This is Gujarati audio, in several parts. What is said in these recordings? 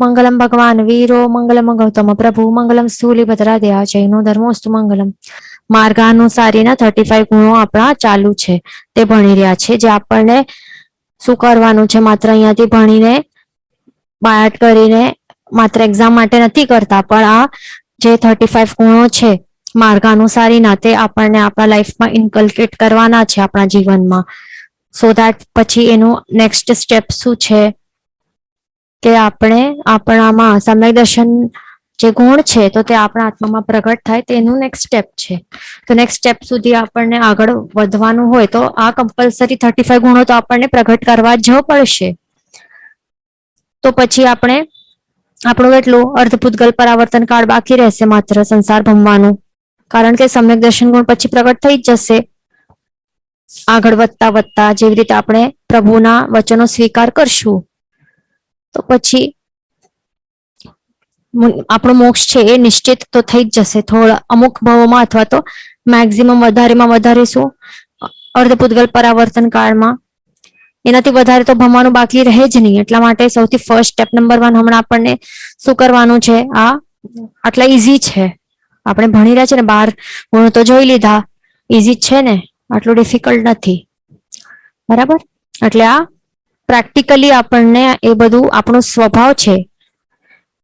મંગલમ ભગવાન વીરો મંગલમ ગૌતમ પ્રભુ મંગલમ સ્થૂલિભદ્રાદયા જૈનો ધર્મોસ્તુ મંગલમ. માર્ગાનુસારીના 35 ગુણો આપણા ચાલુ છે, તે ભણી રહ્યા છે. જે આપણને શું કરવાનું છે, માત્ર અહીંયાથી ભણીને બાયટ કરીને માત્ર એક્ઝામ માટે નથી કરતા, પણ આ જે 35 ગુણો છે માર્ગાનુસારીના, તે આપણને આપણા લાઈફમાં ઇન્કલ્કેટ કરવાના છે આપણા જીવનમાં. સો દેટ પછી એનું નેક્સ્ટ સ્ટેપ શું છે કે આપણે આપણામાં સમ્યક દર્શન જે ગુણ છે તો તે આપણા આત્મામાં પ્રગટ થાય, તેનું નેક્સ્ટ સ્ટેપ છે. તો નેક્સ્ટ સ્ટેપ સુધી આપણને આગળ વધવાનું હોય તો આ કમ્પલસરી 35 ગુણો તો આપણને પ્રગટ કરવા જ પડશે. તો પછી આપણે આપણું એટલું અર્ધભૂતગલ પરાવર્તન કાળ બાકી રહેશે માત્ર સંસાર ભમવાનું, કારણ કે સમ્યક દર્શન ગુણ પછી પ્રગટ થઈ જ જશે. આગળ વધતા વધતા જેવી રીતે આપણે પ્રભુના વચનો સ્વીકાર કરશું તો પછી આપણો મોક્ષ છે એ નિશ્ચિત તો થઈ જ જશે થોડા અમુક ભાવોમાં, અથવા તો મેક્સિમમ વધારેમાં વધારે શું અર્ધભૂતગલ પરાવર્તન કાળમાં. એનાથી વધારે તો ભમવાનું બાકી રહે જ નહીં. એટલા માટે સૌથી ફર્સ્ટ સ્ટેપ નંબર 1 હમણાં આપણને શું કરવાનું છે, આ આટલા ઈઝી છે. આપણે ભણી રહ્યા છે ને, 12 ગુણ તો જોઈ લીધા, ઈઝી છે ને, આટલું ડિફિકલ્ટ નથી. બરાબર? એટલે આ પ્રેક્ટિકલી આપણને એ બધું આપણો સ્વભાવ છે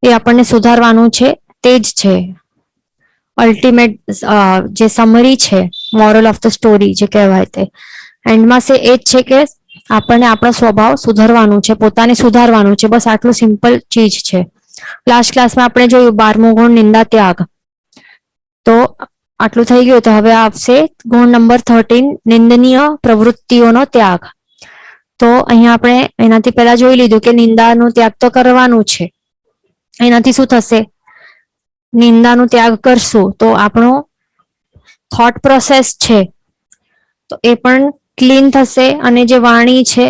એ આપણને સુધારવાનું છે. તે જ છે અલ્ટિમેટ જે સમરી છે, મોરલ ઓફ ધ સ્ટોરી જે કહેવાય તે એન્ડમાં છે એ જ છે કે આપણને આપણો સ્વભાવ સુધારવાનું છે, પોતાને સુધારવાનું છે. બસ આટલું સિમ્પલ ચીજ છે. લાસ્ટ ક્લાસમાં આપણે જોયું 12મો ગુણ નિંદા ત્યાગ. તો આટલું થઈ ગયું. તો હવે આવશે ગુણ નંબર 13 નિંદનીય પ્રવૃત્તિઓનો ત્યાગ. તો અહીંયા આપણે એનાથી પહેલા જોઈ લીધું કે નિંદાનો ત્યાગ તો કરવાનું છે. એનાથી શું થશે? નિંદાનો ત્યાગ કરશું તો આપણો થોટ પ્રોસેસ છે તો એ પણ ક્લીન થશે, અને જે વાણી છે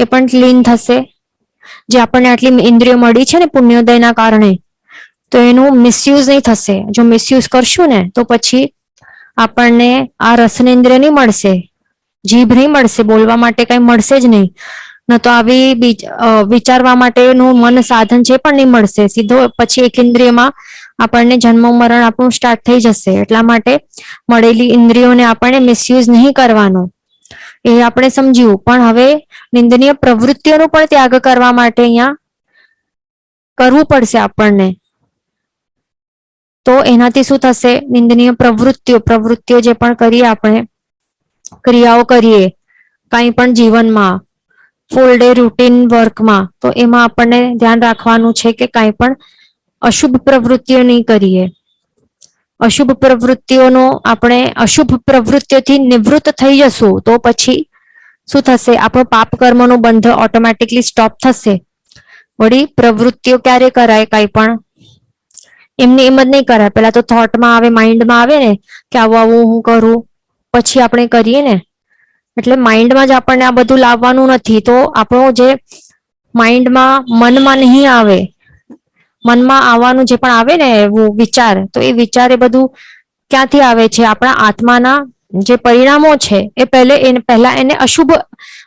એ પણ ક્લીન થશે. જે આપણને આટલી ઇન્દ્રિયો મળી છે ને પુણ્યોદયના કારણે, તો એનું મિસયુઝ નહીં થશે. જો મિસયુઝ કરશું ને તો પછી આપણને આ રસનેન્દ્રિય નહીં મળશે, જીભ નહીં મળશે, બોલવા માટે કઈ મળશે જ નહીં. ન તો આવી વિચારવા માટેનું મન સાધન છે પણ નહીં મળશે. સીધો પછી એક ઇન્દ્રિયમાં આપણને જન્મ મરણ આપણું સ્ટાર્ટ થઈ જશે. એટલા માટે મળેલી ઇન્દ્રિયોને આપણને મિસયુઝ નહીં કરવાનો, એ આપણે સમજ્યું. પણ હવે નિંદનીય પ્રવૃત્તિઓનો પણ ત્યાગ કરવા માટે અહીંયા કરવું પડશે આપણને. તો એનાથી શું થશે? નિંદનીય પ્રવૃત્તિઓ જે પણ કરીએ આપણે, ક્રિયાઓ કરીએ કંઈ પણ જીવનમાં, ફૂલ ડે રૂટીન વર્કમાં, તો એમાં આપણને ધ્યાન રાખવાનું છે કે કંઈ પણ અશુભ પ્રવૃત્તિઓ નહીં કરીએ. અશુભ પ્રવૃત્તિઓનો આપણે અશુભ પ્રવૃત્તિઓથી નિવૃત્ત થઈ જશું તો પછી શું થશે? આપણો પાપ કર્મનો બંધ ઓટોમેટિકલી સ્ટોપ થશે. વળી પ્રવૃત્તિઓ ક્યારે કરાય? કંઈ પણ એમને એમ જ નહીં કરાય. પેલા તો થોટમાં આવે, માઇન્ડમાં આવે ને કે આવું આવું હું કરું, પછી આપણે કરીએ ને. એટલે માઇન્ડમાં જ આપણને આ બધું લાવવાનું નથી. તો આપણો જે માઇન્ડમાં મનમાં નહીં આવે, મનમાં આવવાનું જે પણ આવે ને એવું વિચાર, તો એ વિચાર એ બધું ક્યાંથી આવે છે? આપણા આત્માના જે પરિણામો છે એ પહેલા એને અશુભ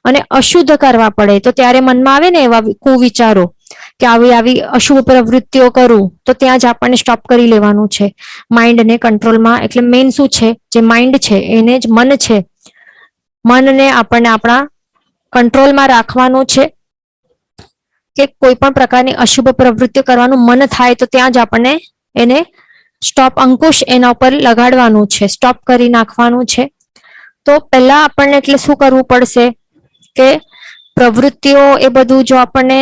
અને અશુદ્ધ કરવા પડે. તો ત્યારે મનમાં આવે ને એવા કુવિચારો કે આવી આવી અશુભ પ્રવૃત્તિઓ કરું, તો ત્યાં જ આપણને સ્ટોપ કરી લેવાનું છે માઇન્ડને કંટ્રોલમાં. એટલે મેઇન શું છે? જે માઇન્ડ છે એને જ મન છે, મનને આપણને આપણા કંટ્રોલમાં રાખવાનું છે કે કોઈ પણ પ્રકારની અશુભ પ્રવૃત્તિ કરવાનું મન થાય તો ત્યાં જ આપણને એને સ્ટોપ અંકુશ એના ઉપર લગાડવાનું છે, સ્ટોપ કરી નાખવાનું છે. તો પહેલા આપણને એટલે શું કરવું પડશે કે પ્રવૃત્તિઓ એ બધું જો આપણને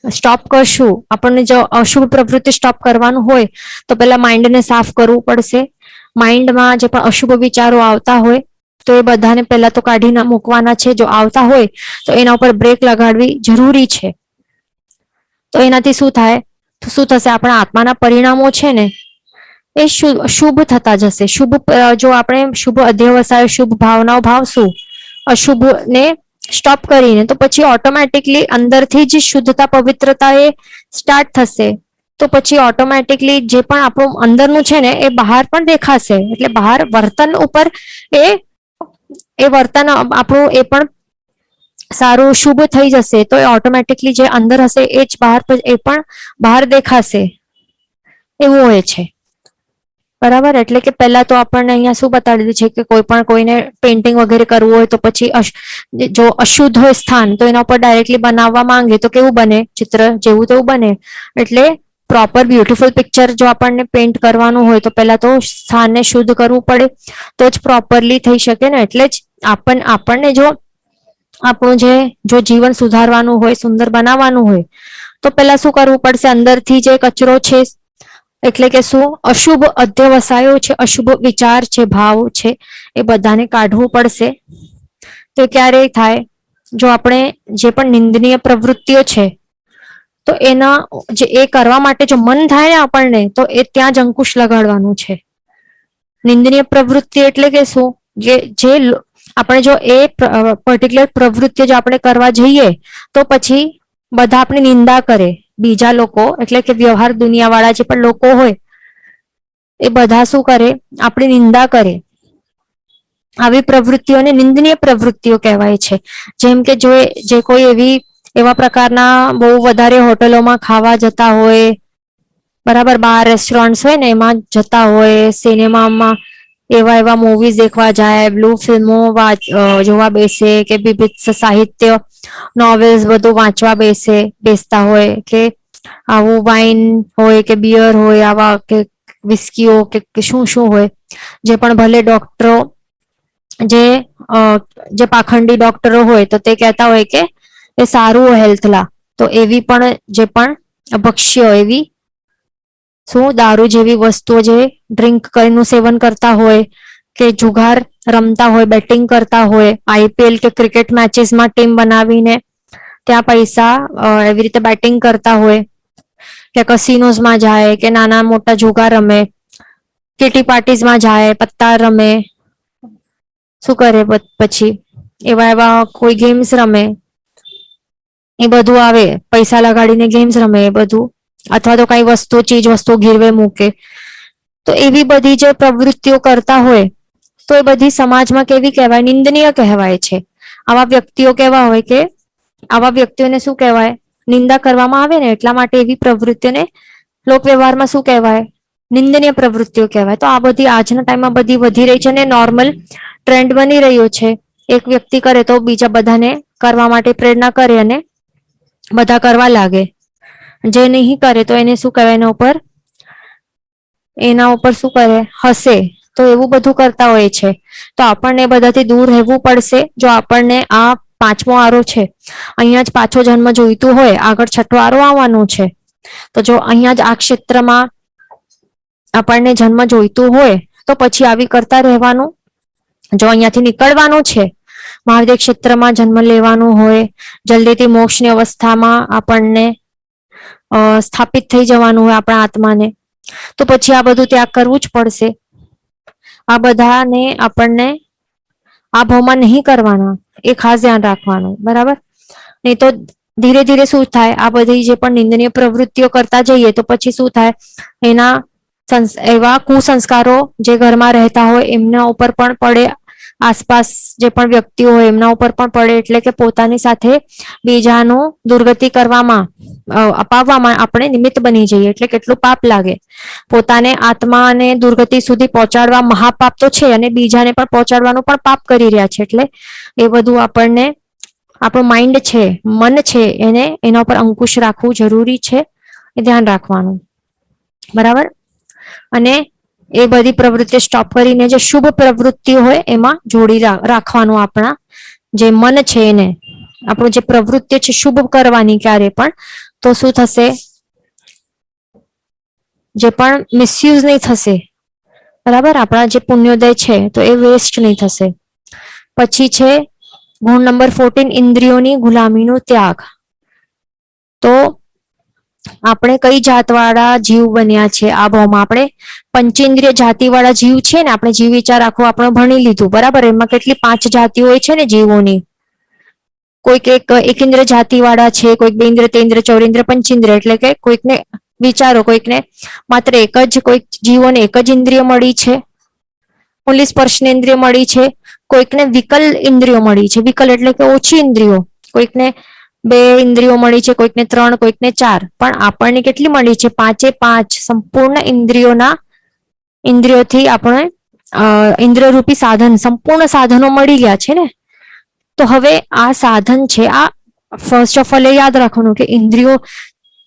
સ્ટોપ કરશું, આપણને જો અશુભ પ્રવૃત્તિ સ્ટોપ કરવાનું હોય તો પહેલા માઇન્ડને સાફ કરવું પડશે. માઇન્ડમાં જે પણ અશુભ વિચારો આવતા હોય તો એ બધાને પહેલા તો કાઢી મૂકવાના છે. જો આવતા હોય તો એના ઉપર બ્રેક લગાડવી જરૂરી છે. તો એનાથી શું થાય? શું થશે? આપણા આત્માના પરિણામો છે ને એ શુભ થતા જશે. શુભ જો આપણે શુભ અધ્યવસાય, શુભ ભાવનાઓ ભાવશું અશુભને સ્ટોપ કરીને, તો પછી ઓટોમેટિકલી અંદરથી જ શુદ્ધતા, પવિત્રતા એ સ્ટાર્ટ થશે. તો પછી ઓટોમેટિકલી જે પણ આપણું અંદરનું છે ને એ બહાર પણ દેખાશે. એટલે બહાર વર્તન ઉપર એ વર્તન આપણું એ પણ સારું શુભ થઈ જશે તો એ ઓટોમેટિકલી જે અંદર હશે એ જ બહાર એ પણ બહાર દેખાશે એવું હોય છે. બરાબર, એટલે કે પહેલા તો આપણને અહીંયા શું બતાડી દીધું છે કે કોઈ પણ કોઈને પેઇન્ટિંગ વગેરે કરવું હોય તો પછી જો અશુદ્ધ હોય સ્થાન તો એના ઉપર ડાયરેક્ટલી બનાવવા માંગે તો કેવું બને, ચિત્ર જેવું તેવું બને. એટલે પ્રોપર બ્યુટીફુલ પિક્ચર જો આપણને પેઇન્ટ કરવાનું હોય તો પહેલા તો સ્થાનને શુદ્ધ કરવું પડે તો જ પ્રોપરલી થઈ શકે ને. એટલે જ આપણને જો આપણું જો જીવન સુધારવાનું હોય, સુંદર બનાવવાનું હોય તો પહેલા શું કરવું પડશે, અંદરથી જે કચરો છે એટલે કે શું અશુભ અધ્યવસાયો છે, અશુભ વિચાર છે, ભાવ છે એ બધાને કાઢવું પડશે. તો ક્યારેય થાય જો આપણે જે પણ નિંદનીય પ્રવૃત્તિઓ છે તો એના જે એ કરવા માટે જો મન થાય ને આપણને તો એ ત્યાં જ અંકુશ લગાડવાનું છે. નિંદનીય પ્રવૃત્તિ એટલે કે શું, જે આપણે જો એ પર્ટિક્યુલર પ્રવૃત્તિ જો આપણે કરવા જઈએ તો પછી બધા આપણી નિંદા કરે, બીજા લોકો એટલે કે વ્યવહાર દુનિયા વાળા જે પણ લોકો હોય એ બધા શું કરે, આપણી નિંદા કરે. આવી પ્રવૃત્તિઓને નિંદનીય પ્રવૃત્તિઓ કહેવાય છે. જેમ કે જે કોઈ એવા પ્રકારના બહુ વધારે હોટલોમાં ખાવા જતા હોય, બરાબર, બાર રેસ્ટોરન્ટ હોય ને એમાં જતા હોય, સિનેમામાં એવા મૂવીઝ દેખવા જાય, બ્લુ ફિલ્મો જોવા બેસે કે વિવિધ સાહિત્ય નોવેલ્સ બધું વાંચવા બેસતા હોય કે આવું વાઇન હોય કે બિયર હોય, આવા કે વિસ્કીઓ કે શું શું હોય, જે પણ ભલે ડોક્ટરો જે પાખંડી ડોક્ટરો હોય તો તે કહેતા હોય કે એ સારું હેલ્થલા, તો એવી પણ જે પણ ભક્ષ્ય એવી શું દારૂ જેવી વસ્તુઓ જે ડ્રિંક કરીને સેવન કરતા હોય કે જુગાર રમતા હોય, બેટિંગ કરતા હોય, આઈપીએલ કે ક્રિકેટ મેચેસમાં ટીમ બનાવીને ત્યાં પૈસા એવી રીતે બેટિંગ કરતા હોય કે કસિનોઝમાં જાય કે નાના મોટા જુગાર રમે, કિટી પાર્ટીઝમાં જાય, પત્તા રમે, શું કરે પછી એવા કોઈ ગેમ્સ રમે, એ બધું આવે પૈસા લગાડીને ગેમ્સ રમે એ બધું, અથવા તો કઈ ચીજ વસ્તુ ગીરવે મૂકે. તો એવી બધી જે પ્રવૃત્તિઓ કરતા હોય તો એ બધી સમાજમાં કેવી કહેવાય, નિંદનીય કહેવાય છે. આવા વ્યક્તિઓ કેવા હોય કે આવા વ્યક્તિઓને શું કહેવાય, નિંદા કરવામાં આવે ને એટલા માટે એવી પ્રવૃત્તિઓને લોક વ્યવહારમાં શું કહેવાય, નિંદનીય પ્રવૃત્તિઓ કહેવાય. તો આ બધી આજના ટાઈમમાં બધી વધી રહી છે અને નોર્મલ ટ્રેન્ડ બની રહ્યો છે. એક વ્યક્તિ કરે તો બીજા બધાને કરવા માટે પ્રેરણા કરે અને બધા કરવા લાગે. જે નહીં કરે તો એને શું કહેવાય, એના ઉપર શું કરે, હસે. તો એવું બધું કરતા હોય છે. તો આપણને બધાથી દૂર રહેવું પડશે. જો આપણને આ 5મો આરો છે અહીંયા જ પાછો જન્મ જોઈતું હોય, આગળ 6ઠો આરો આવવાનો છે, તો જો અહીંયા જ આ ક્ષેત્રમાં આપણને જન્મ જોઈતું હોય તો પછી આવી કરતા રહેવાનું. જો અહીંયાથી નીકળવાનું છે, મહાદેવ ક્ષેત્રમાં જન્મ લેવાનું હોય, જલ્દીથી મોક્ષની અવસ્થામાં આપણને સ્થાપિત થઈ જવાનું હોય આપણા આત્માને, તો પછી આ બધું ત્યાગ કરવું જ પડશે. આ બધાને આપણને આ ભાવમાં નહીં કરવાના, એ ખાસ ધ્યાન રાખવાનું, બરાબર. નહીં તો ધીરે ધીરે શું થાય, આ બધી જે પણ નિંદનીય પ્રવૃત્તિઓ કરતા જઈએ તો પછી શું થાય, એવા કુસંસ્કારો જે ઘરમાં રહેતા હોય એમના ઉપર પણ પડે, આસપાસ જે પણ વ્યક્તિઓ હોય એમના ઉપર પણ પડે. એટલે કે પોતાની સાથે બીજાનું દુર્ગતિ કરવામાં અપાવવામાં આપણે નિમિત્ત બની જઈએ. એટલે કેટલું પાપ લાગે. પોતાને આત્માને દુર્ગતિ સુધી પહોંચાડવા મહાપાપ તો છે અને બીજાને પણ પહોંચાડવાનું પણ પાપ કરી રહ્યા છે. એટલે એ બધું આપણને આપણું માઇન્ડ છે, મન છે, એના ઉપર અંકુશ રાખવું જરૂરી છે, એ ધ્યાન રાખવાનું, બરાબર. અને એ બધી પ્રવૃત્તિ સ્ટોપ કરીને જે શુભ પ્રવૃત્તિઓ હોય એમાં જોડી રાખવાનું. આપણા જે મન છે એને, આપણું જે પ્રવૃત્તિ છે શુભ કરવાની ક્યારે પણ, તો શું થશે, જે પણ મિસયુઝ નહીં થશે, બરાબર. આપણા જે પુણ્યોદય છે તો એ વેસ્ટ નહીં થશે. પછી છે ગુણ નંબર 14, ઇન્દ્રિયોની ગુલામીનો ત્યાગ. તો આપણે કઈ જાતવાળા જીવ બન્યા છે આ ભાવમાં, આપણે પંચેન્દ્રિય જાતિવાળા જીવ છે ને. આપણે જીવ વિચાર આખો આપણે ભણી લીધું, બરાબર. એમાં કેટલી 5 જાતિઓ હોય છે ને જીવોની. કોઈક એક ઇન્દ્ર જાતિવાળા છે, કોઈક બેન્દ્ર, તેન્દ્ર, ચૌરેન્દ્ર, પંચેન્દ્ર. એટલે કે કોઈકને વિચારો, કોઈકને માત્ર કોઈક જીવોને એક જ ઇન્દ્રિય મળી છે, ઓન્લી સ્પર્શનેન્દ્રિય મળી છે. કોઈકને વિકલ ઇન્દ્રિયો મળી છે. વિકલ એટલે કે ઓછી ઇન્દ્રિયો. કોઈકને 2 ઇન્દ્રિયો મળી છે, કોઈકને 3, કોઈકને 4, પણ આપણને કેટલી મળી છે? 5 સંપૂર્ણ ઇન્દ્રિયોથી આપણે ઇન્દ્રિયરૂપી સાધન, સંપૂર્ણ સાધનો મળી ગયા છે ને. તો હવે આ સાધન છે, આ ફર્સ્ટ ઓફ ઓલ એ યાદ રાખવાનું કે ઇન્દ્રિયો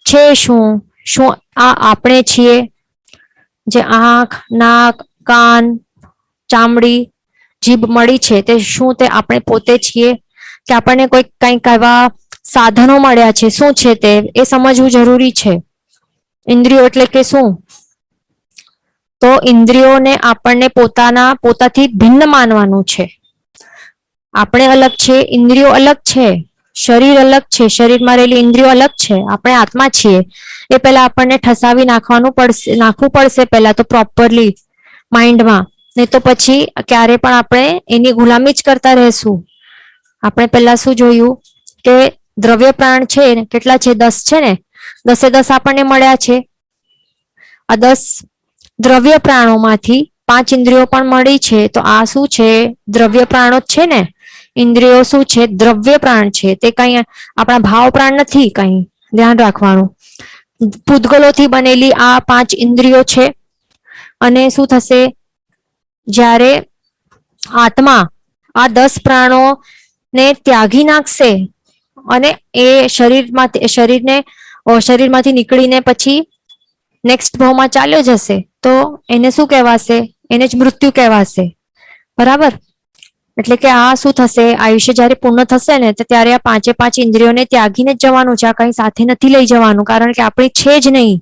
છે શું? શું આ આપણે છીએ? જે આંખ, નાક, કાન, ચામડી, જીભ મળી છે તે શું તે આપણે પોતે છીએ કે આપણને કોઈ કંઈક એવા સાધનો મળ્યા છે? શું છે તે એ સમજવું જરૂરી છે. ઇન્દ્રિયો એટલે કે શું? તો ઇન્દ્રિયોને આપણને પોતાથી ભિન્ન માનવાનું છે. આપણે અલગ છે, ઇન્દ્રિયો અલગ છે, શરીર અલગ છે, શરીરમાં રહેલી ઇન્દ્રિયો અલગ છે, આપણે આત્મા છીએ. એ પહેલા આપણને ઠસાવી નાખવું પડશે પહેલા તો પ્રોપરલી માઇન્ડમાં, નહીં તો પછી ક્યારે પણ આપણે એની ગુલામી જ કરતા રહેશું. આપણે પહેલા શું જોયું કે દ્રવ્ય પ્રાણ છે કેટલા છે? 10 છે ને. 10 આપણને મળ્યા છે. આ 10 દ્રવ્ય પ્રાણોમાંથી 5 ઇન્દ્રિયો પણ મળી છે. તો આ શું છે? દ્રવ્ય પ્રાણો જ છે ને. ઇન્દ્રિયો શું છે? દ્રવ્ય પ્રાણ છે. તે કઈ આપણા ભાવ પ્રાણ નથી. કઈ ધ્યાન રાખવાનું. પૂતગલોથી બનેલી આ 5 ઇન્દ્રિયો છે. અને શું થશે? જ્યારે આત્મા આ 10 પ્રાણોને ત્યાગી નાખશે અને એ શરીરમાંથી નીકળીને પછી નેક્સ્ટ ભાવમાં ચાલ્યો જશે, તો એને શું કહેવાશે? એને જ મૃત્યુ કહેવાશે. બરાબર? એટલે કે આ શું થશે? આયુષ્ય જ્યારે પૂર્ણ થશે ને ત્યારે આ 5 ઇન્દ્રિયોને ત્યાગીને જ જવાનું છે. આ કઈ સાથે નથી લઈ જવાનું, કારણ કે આપણી છે જ નહીં.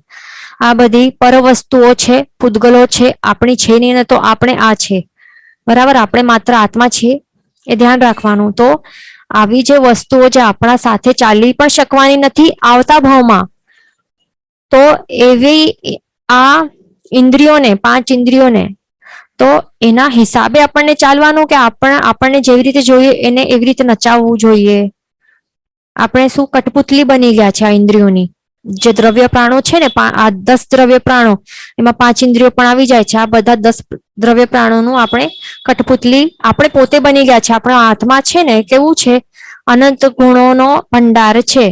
આ બધી પરવસ્તુઓ છે, પૂતગલો છે, આપણી છે નહીં. ને તો આપણે આ છે. બરાબર? આપણે માત્ર આત્મા છીએ, એ ધ્યાન રાખવાનું. તો આવી જે વસ્તુઓ જે આપણા સાથે ચાલી પણ શકવાની નથી આવતા ભાવમાં, તો એવી આ ઇન્દ્રિયોને 5 ઇન્દ્રિયોને તો એના હિસાબે આપણને ચાલવાનું કે આપણને જેવી રીતે જોઈએ એને એવી રીતે નચાવવું જોઈએ. આપણે શું કઠપુતલી બની ગયા છે આ ઇન્દ્રિયોની. જે દ્રવ્ય પ્રાણો છે ને, આ 10 દ્રવ્ય પ્રાણો, એમાં 5 ઇન્દ્રિયો પણ આવી જાય છે. આ બધા 10 દ્રવ્ય પ્રાણોનું આપણે કઠપુતલી આપણે પોતે બની ગયા છે. આપણો આત્મા છે ને કેવું છે? અનંત ગુણોનો ભંડાર છે.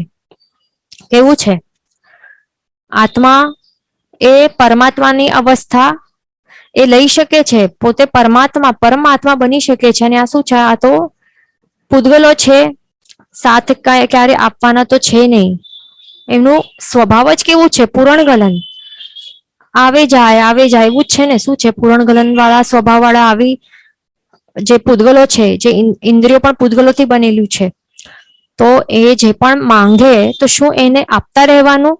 કેવું છે? આત્મા એ પરમાત્માની અવસ્થા એ લઈ શકે છે. પોતે પરમાત્મા બની શકે છે. અને આ શું છે? આ તો પૂતગલો છે. સાથ ક્યારે આપવાના તો છે નહીં. એમનું સ્વભાવ જ કેવું છે? પૂરણગલન. આવે જાય એવું જ છે ને. શું છે? પૂરણગલન વાળા સ્વભાવ વાળા આવી જે પૂતગલો છે, જે ઇન્દ્રિયો પણ પૂતગલોથી બનેલું છે. તો એ જે પણ માંગે તો શું એને આપતા રહેવાનું?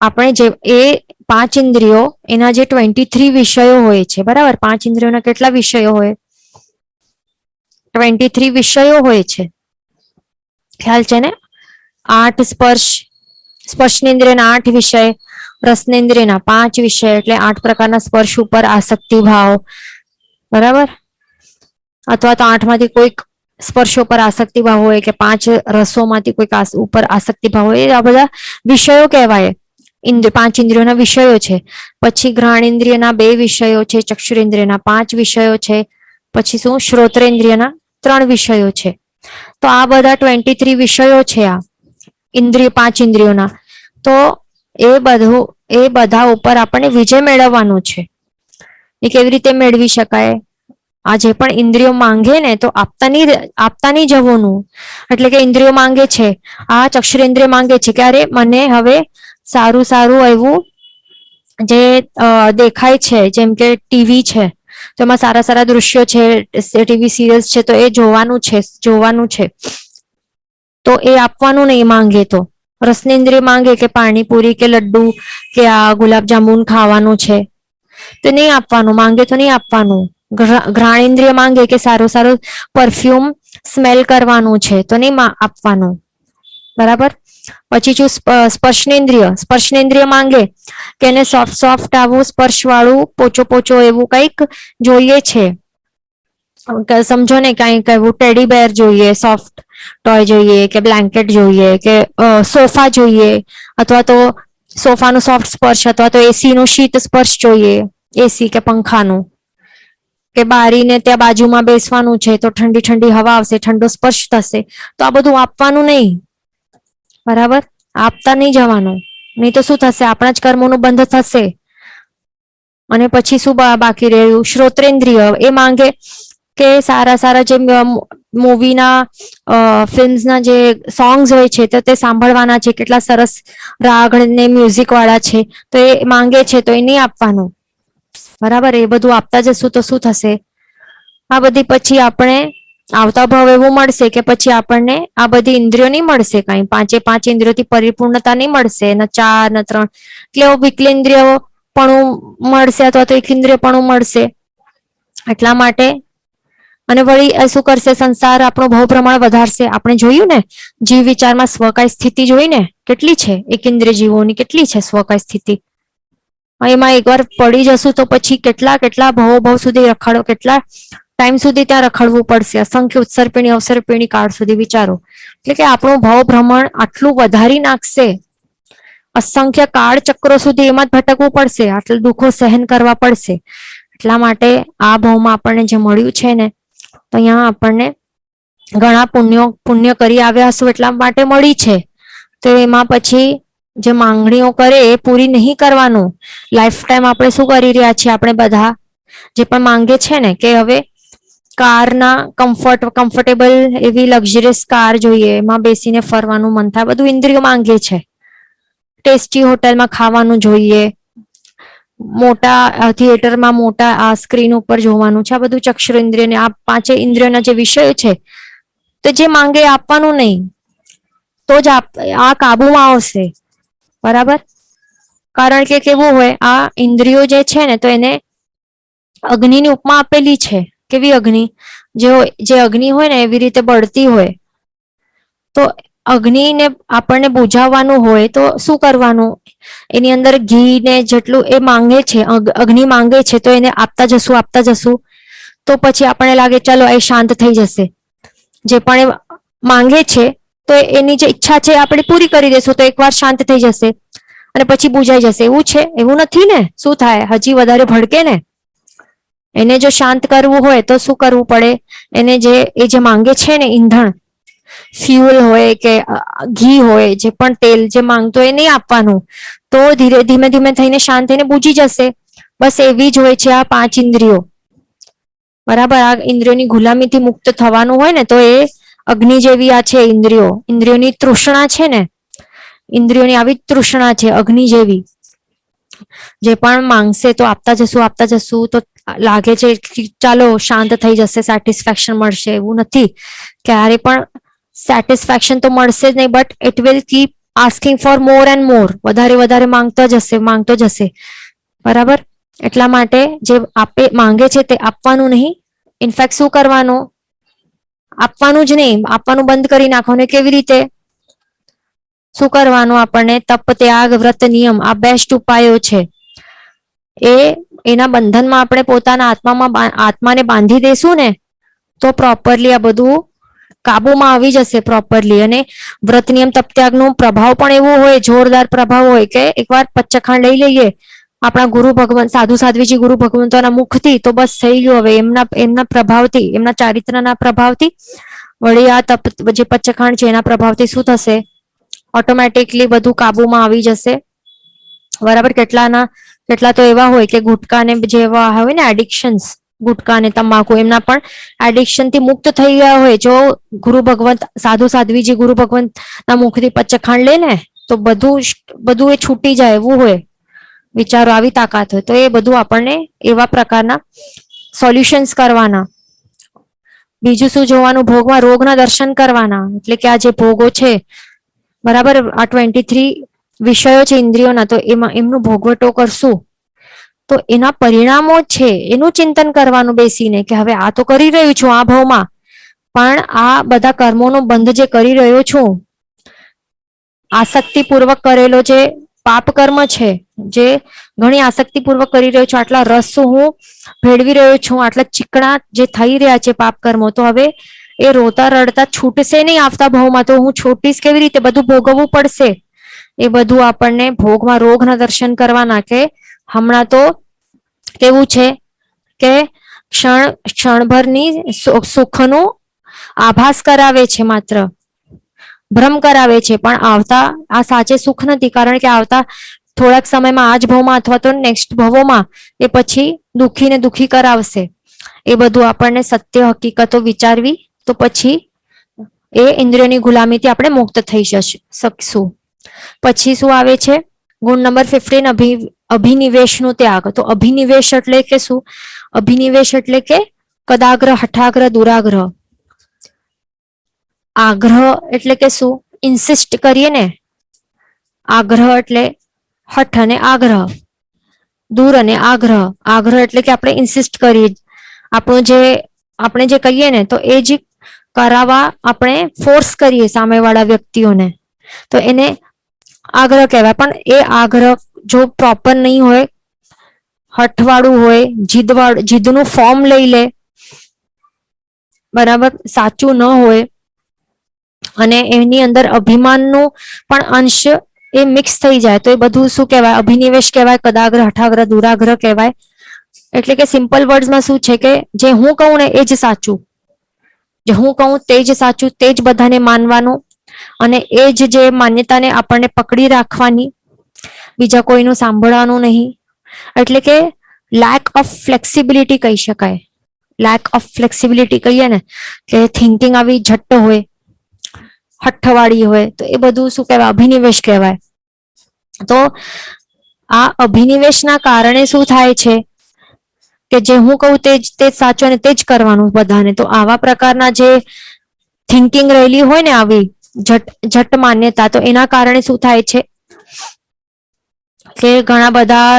આપણે જે એ 5 ઇન્દ્રિયો એના જે 23 વિષયો હોય છે. બરાબર? 5 ઇન્દ્રિયોના કેટલા વિષયો હોય? 23 વિષયો હોય છે. ખ્યાલ છે ને? 8 સ્પર્શનેન્દ્રિયના 8 વિષય, રસનેન્દ્રિયના 5 વિષય, એટલે 8 પ્રકારના સ્પર્શ ઉપર આસક્તિ ભાવ. બરાબર? અથવા તો 8 માંથી કોઈક સ્પર્શો પર આસક્તિ ભાવ હોય કે 5 રસોમાંથી કોઈક ઉપર આસક્તિ ભાવ હોય. આ બધા વિષયો કહેવાય. 5 ઇન્દ્રિયોના વિષયો છે. પછી ઘ્રાણેન્દ્રિયના 2 વિષયો છે, ચક્ષુરેન્દ્રિયના 5 વિષયો છે, પછી શું? શ્રોત્રેન્દ્રિયના 3 વિષયો છે. તો આ બધા 23 વિષયો છે આ 5 ઇન્દ્રિયોના. તો એ બધા ઉપર આપણને વિજય મેળવવાનો છે. એ કેવી રીતે મેળવી શકાય? આ જે પણ ઇન્દ્રિયો માંગે ને તો આપતા નહીં જવાનું. એટલે કે ઇન્દ્રિયો માંગે છે, આ ચક્ષુરેન્દ્રિય માંગે છે કે અરે મને હવે સારું એવું જે દેખાય છે, જેમ કે ટીવી છે તો એમાં સારા દૃશ્યો છે, ટીવી સિરિયલ્સ છે, તો એ જોવાનું છે. તો એ આપવાનું નહીં માંગે. તો રસનેન્દ્રિય માંગે કે પાણીપુરી કે લડ્ડુ કે આ ગુલાબજાંબુ ખાવાનું છે, તો નહીં આપવાનું. માંગે તો નહીં આપવાનું. ઘ્રાણેન્દ્રિય માંગે કે સારું પરફ્યુમ સ્મેલ કરવાનું છે, તો નહીં આપવાનું. બરાબર? પછી જો સ્પર્શનેન્દ્રિય માંગે કે એને સોફ્ટ આવું સ્પર્શ વાળું પોચો એવું કંઈક જોઈએ છે. સમજો ને, કંઈક એવું ટેડી બેર જોઈએ, સોફ્ટ ટોય જોઈએ, કે બ્લેન્કેટ જોઈએ, કે સોફા જોઈએ, અથવા તો સોફાનું સોફ્ટ સ્પર્શ, અથવા તો એસી નું શીત સ્પર્શ જોઈએ, એસી કે પંખાનું. કે બારીને ત્યાં બાજુમાં બેસવાનું છે તો ઠંડી ઠંડી હવા આવશે, ઠંડો સ્પર્શ થશે, તો આ બધું આપવાનું નહીં. બરાબર, આપતા નહીં જવાનું, નહીં તો શું થશે, આપણા જ કર્મોનું બંધ થશે. અને પછી શું બાકી રહ્યું? શ્રોત્રેન્દ્રિય. એ માંગે કે સારા સારા જે મૂવીના ફિલ્મ્સના જે સોંગ્સ હોય છે તો તે સાંભળવાના છે, કેટલા સરસ રાગ ને મ્યુઝિક વાળા છે, તો એ માંગે છે તો એ નહીં આપવાનું. બરાબર, એ બધું આપતા જશું તો શું થશે? આ બધી પછી આપણે આવતા ભાવ એવું મળશે કે પછી આપણને આ બધી ઇન્દ્રિયો નહીં મળશે, કઈ પાંચે પાંચ ઇન્દ્રિયોથી પરિપૂર્ણતા નહીં મળશે, ન 4 ન 3, એટલે વિકલેન્દ્રિયો પણ મળશે અથવા તો એક ઇન્દ્રિય પણ મળશે. એટલા માટે અને વળી શું કરશે? સંસાર આપણો ભાવ પ્રમાણ વધારશે. આપણે જોયું ને, જીવ વિચારમાં સ્વકાય સ્થિતિ જોઈને કેટલી છે, એક ઇન્દ્રિય જીવોની કેટલી છે સ્વકાય સ્થિતિ. એમાં એકવાર પડી જશું તો પછી કેટલા કેટલા ભાવ સુધી રખડો, કેટલા ટાઈમ સુધી ત્યાં રખડવું પડશે, અસંખ્ય ઉત્સર્પિણી અવસર્પિણી કાળ સુધી. વિચારો, એટલે કે આપણું ભાવ ભ્રમણ આટલું વધારી નાખશે, અસંખ્ય કાળ ચક્રો સુધી એમાં જ ભટકવું પડશે, આટલું દુઃખો સહન કરવા પડશે. એટલા માટે આ ભાવમાં આપણને જે મળ્યું છે ને, તો અહીંયા આપણને ઘણા પુણ્ય કરી આવ્યા હશું એટલા માટે મળી છે. તો એમાં પછી જે માંગણીઓ કરે એ પૂરી નહીં કરવાનું. લાઈફ ટાઈમ આપણે શું કરી રહ્યા છીએ? આપણે બધા જે પણ માંગે છે ને કે હવે કારના કમ્ફર્ટેબલ એવી લક્ઝરિયસ કાર જોઈએ, એમાં બેસીને ફરવાનું મન થાય, બધું ઇન્દ્રિયો માંગે છે. ટેસ્ટી હોટલમાં ખાવાનું જોઈએ, મોટા થિયેટરમાં મોટા આ સ્ક્રીન ઉપર જોવાનું છે, આ બધું ચક્ષુ ઇન્દ્રિય ને આ પાંચે ઇન્દ્રિયોના જે વિષયો છે તો જે માંગે આપવાનું નહીં, તો જ આ કાબુમાં આવશે. બરાબર, કારણ કે કેવું હોય, આ ઇન્દ્રિયો જે છે ને તો એને અગ્નિની ઉપમા આપેલી છે. કેવી અગ્નિ? જે અગ્નિ હોય ને એવી રીતે બળતી હોય. તો અગ્નિને આપણને બુઝાવવાનું હોય તો શું કરવાનું? એની અંદર ઘી ને જેટલું એ માંગે છે, અગ્નિ માંગે છે, તો એને આપતા જશું તો પછી આપણને લાગે ચલો એ શાંત થઈ જશે. જે પણ એ માંગે છે તો એની જે ઈચ્છા છે આપણે પૂરી કરી દેશું તો એકવાર શાંત થઈ જશે અને પછી બુઝાઈ જશે. એવું છે? એવું નથી ને. શું થાય? હજી વધારે ભડકે ને. એને જો શાંત કરવું હોય તો શું કરવું પડે? એને એ જે માંગે છે ને, ઈંધણ, ફ્યુઅલ હોય કે ઘી હોય, જે પણ તેલ જે માંગતો એ નહીં આપવાનું, તો ધીમે ધીમે થઈને શાંત થઈને બુજી જશે. બસ એવી જ હોય છે આ પાંચ ઇન્દ્રિયો. બરાબર, આ ઇન્દ્રિયોની ગુલામીથી મુક્ત થવાનું હોય ને તો એ અગ્નિ જેવી આ છે ઇન્દ્રિયો. ઇન્દ્રિયોની તૃષ્ણા છે ને, ઇન્દ્રિયોની આવી તૃષ્ણા છે અગ્નિ જેવી. જે પણ માંગશે તો આપતા જશું તો લાગે છે ચાલો શાંત થઈ જશે, સેટિસ્ફેક્શન મળશે. એવું નથી, ક્યારે પણ સેટિસ્ફેક્શન તો મળશે જ નહીં, but it will keep asking for more and મોર. વધારે માંગતો જશે. બરાબર, એટલા માટે જે માંગે છે તે આપવાનું નહીં. ઇનફેક્ટ શું કરવાનું? આપવાનું જ નહીં, આપવાનું બંધ કરી નાખવાનું. કેવી રીતે? શું કરવાનું? આપણને તપ, ત્યાગ, વ્રત, નિયમ, આ બેસ્ટ ઉપાયો છે. એના બંધનમાં આપણે પોતાના આત્માને બાંધી દેશું ને તો પ્રોપરલી આ બધું કાબુમાં આવી જશે પ્રોપરલી. અને વ્રત, નિયમ, તપ, ત્યાગનો પ્રભાવ પણ એવો હોય, જોરદાર પ્રભાવ હોય કે એકવાર પચ્ચખાણ લઈ લઈએ આપણા ગુરુ ભગવાન, સાધુ સાધ્વીજી ગુરુ ભગવંતોના મુખથી તો બસ થઈ ગયું. હવે એમના પ્રભાવથી, એમના ચારિત્રના પ્રભાવથી, વળી આ તપ જે પચ્ચખાણ છે એના પ્રભાવથી શું થશે? ઓટોમેટિકલી બધું કાબુમાં આવી જશે. બરાબર, કેટલા તો એવા હોય કે ગુટકા ને જેવા હોય ને એડિક્શન્સ, ગુટકા ને તમાકુ, એમના પણ એડિક્શન થી મુક્ત થઈ ગયા હોય. જો ગુરુ ભગવંત, સાધુ સાધ્વીજી ગુરુ ભગવંત ના મુખથી પચ્ચખાણ લે ને તો બધું એ છૂટી જાય એવું હોય. વિચારો, આવી તાકાત હોય. તો એ બધું આપણને એવા પ્રકારના સોલ્યુશન્સ કરવાના. બીજું શું જોવાનું? ભોગમાં રોગના દર્શન કરવાના. એટલે કે આ જે ભોગો છે, બરાબર, આ 23 વિષયો છે ઇન્દ્રિયોના, તો એમનું ભોગવટો કરશું તો એના પરિણામો છે એનું ચિંતન કરવાનું બેસીને કે હવે આ તો કરી રહ્યું છું આ ભાવમાં, પણ આ બધા કર્મોનો બંધ જે કરી રહ્યો છું, આસક્તિપૂર્વક કરેલો જે પાપ કર્મ છે, જે ઘણી આસક્તિપૂર્વક કરી રહ્યો છું, આટલા રસ હું ભેળવી રહ્યો છું, આટલા ચીકણા જે થઈ રહ્યા છે પાપ કર્મો, તો હવે એ રોતા રડતા છૂટશે નહીં આવતા ભાવમાં. તો હું છૂટીશ કેવી રીતે? બધું ભોગવવું પડશે. એ બધું આપણને ભોગમાં રોગના દર્શન કરવાના કે હમણાં તો કેવું છે કે ક્ષણભરની સુખનો આભાસ કરાવે છે, માત્ર ભ્રમ કરાવે છે, પણ આવતા આ સાચે સુખ નથી, કારણ કે આવતા થોડાક સમયમાં આ જ ભવમાં અથવા તો નેક્સ્ટ ભવોમાં એ પછી દુઃખી ને દુઃખી કરાવશે. એ બધું આપણને સત્ય હકીકતો વિચારવી, તો પછી એ ઇન્દ્રિયોની ગુલામીથી આપણે મુક્ત થઈ શકશું. પછી શું આવે છે? ગુણ નંબર 15, અભિનિવેશનો ત્યાગ. તો અભિનિવેશ એટલે કે શું? અભિનિવેશ એટલે કે કદાગ્રહ, હઠાગ્રહ, દુરાગ્રહ. આગ્રહ એટલે કે શું? ઇન્સિસ્ટ કરીએ ને. આગ્રહ એટલે હઠ અને આગ્રહ, દૂર અને આગ્રહ. આગ્રહ એટલે કે આપણે ઇન્સિસ્ટ કરીએ, આપણે જે કહીએ ને તો એ જ કરાવવા આપણે ફોર્સ કરીએ સામેવાળા વ્યક્તિઓને, તો એને આગ્રહ કહેવાય. પણ એ આગ્રહ જો પ્રોપર નહીં હોય, હઠવાળું હોય, જીદનું ફોર્મ લઈ લે, બરાબર, સાચું ન હોય, અને એની અંદર અભિમાનનું પણ અંશ એ મિક્સ થઈ જાય, તો એ બધું શું કહેવાય? અભિનિવેશ કહેવાય, કદાગ્રહ, હઠાગ્રહ, દુરાગ્રહ કહેવાય. એટલે કે સિમ્પલ વર્ડ્સમાં શું છે કે જે હું કહું ને એ જ સાચું, જે હું કહું તે જ સાચું, તે જ બધાને માનવાનું, અને એ જે માન્યતાને આપણને પકડી રાખવાની, બીજા કોઈનું સાંભળવાનું નહીં. એટલે કે લેક ઓફ ફ્લેક્સિબિલિટી કહી શકાય. લેક ઓફ ફ્લેક્સિબિલિટી કહીએ ને કે થિંકિંગ આવી ઝટ્ટ હોય, હઠ્ઠવાળી હોય, તો એ બધું શું કહેવાય? અભિનિવેશ કહેવાય. તો આ અભિનિવેશના કારણે શું થાય છે કે જે હું કહું તે જ સાચું અને તે જ કરવાનું બધાને. તો આવા પ્રકારના જે થિંકિંગ રહેલી હોય ને, આવી જટ માન્યતા, તો એના કારણે શું થાય છે કે ઘણા બધા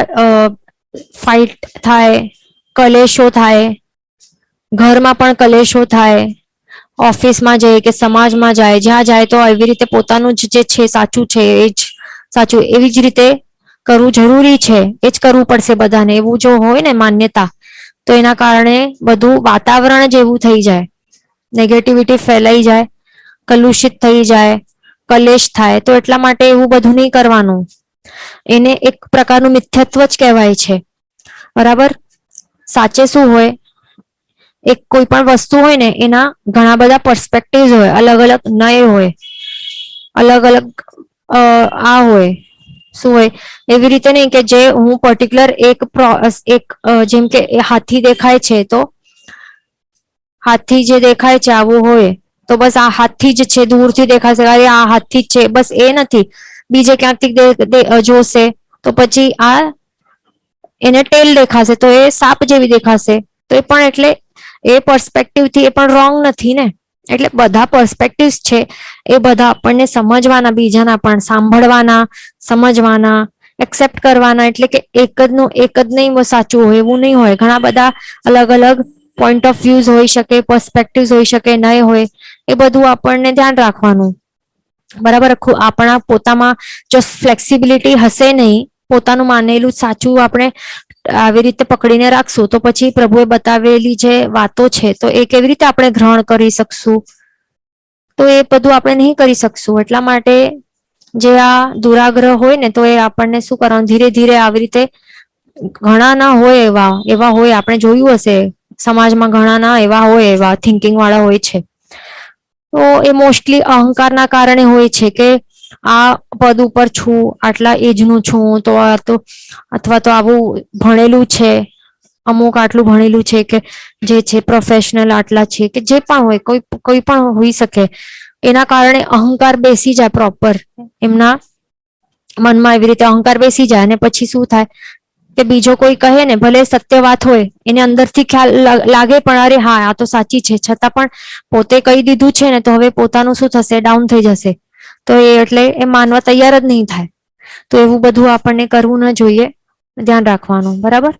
ફાઇટ થાય, કલેશો થાય, ઘરમાં પણ કલેશો થાય, ઓફિસમાં જાય કે સમાજમાં જાય, જ્યાં જાય તો એવી રીતે પોતાનું જે છે સાચું છે એ જ સાચું, એવી જ રીતે કરવું જરૂરી છે, એ જ કરવું પડશે બધાને, એવું જો હોય ને માન્યતા, તો એના કારણે બધું વાતાવરણ જ એવું થઈ જાય, નેગેટિવિટી ફેલાઈ જાય, કલુષિત થઈ જાય, કલેશ થાય. તો એટલા માટે એવું બધું નહીં કરવાનું. એને એક પ્રકારનું મિથ્યત્વ જ કહેવાય છે, બરાબર. સાચે શું હોય? એક કોઈ પણ વસ્તુ હોય ને એના ઘણા બધા પર્સપેક્ટિવ્સ હોય, અલગ અલગ નય હોય, અલગ અલગ આ હોય, શું હોય? એવી રીતે નહીં કે જે હું પર્ટિક્યુલર એક જેમ કે હાથી દેખાય છે, તો હાથી જે દેખાય છે આવું હોય, તો બસ આ હાથી જ છે, દૂરથી દેખાશે, અરે આ હાથી જ છે, બસ એ નથી. બીજે ક્યાંકથી જોશે તો પછી આ એને ટેલ દેખાશે, તો એ સાપ જેવી દેખાશે. તો એ પણ એટલે એ પર્સપેક્ટિવથી એ પણ રોંગ નથી ને. એટલે બધા પર્સપેક્ટિવ્સ છે એ બધા આપણને સમજવાના, બીજાના પણ સાંભળવાના, સમજવાના, એક્સેપ્ટ કરવાના. એટલે કે એક જ નહીં સાચું હોય એવું નહીં હોય, ઘણા બધા અલગ અલગ પોઈન્ટ ઓફ વ્યૂઝ હોઈ શકે, પર્સપેક્ટિવ્સ હોઈ શકે, નહીં હોય, એ બધું આપણને ધ્યાન રાખવાનું, બરાબર. આપણા પોતામાં જો ફ્લેક્સિબિલિટી હશે નહીં, પોતાનું માનેલું સાચું આપણે આવી રીતે પકડીને રાખશું, તો પછી પ્રભુએ બતાવેલી જે વાતો છે તો એ કેવી રીતે આપણે ગ્રહણ કરી શકશું? તો એ બધું આપણે નહીં કરી શકશું. એટલા માટે જે આ દુરાગ્રહ હોય ને, તો એ આપણને શું કરવાનું, ધીરે ધીરે આવી રીતે, ઘણા ના હોય એવા હોય, આપણે જોયું હશે સમાજમાં, ઘણા ના એવા હોય, એવા થિંકિંગ વાળા હોય છે. તો એ મોસ્ટલી અહંકારના કારણે હોય છે કે આ પદ ઉપર છું, આટલા એજનું છું, તો અથવા તો આવું ભણેલું છે, અમુક આટલું ભણેલું છે, કે જે છે પ્રોફેશનલ આટલા છે, કે જે પણ હોય, કોઈ પણ હોઈ શકે. એના કારણે અહંકાર બેસી જાય પ્રોપર એમના મનમાં, એવી રીતે અહંકાર બેસી જાય, અને પછી શું થાય કે બીજો કોઈ કહે ને, ભલે સત્ય વાત હોય, એને અંદરથી ખ્યાલ લાગે પણ અરે હા આ તો સાચી છે, છતાં પણ પોતે કહી દીધું છે ને, તો હવે પોતાનું શું થશે? ડાઉન થઈ જશે. તો એ એટલે એ માનવા તૈયાર જ નહીં થાય. તો એવું બધું આપણને કરવું ન જોઈએ, ધ્યાન રાખવાનું, બરાબર.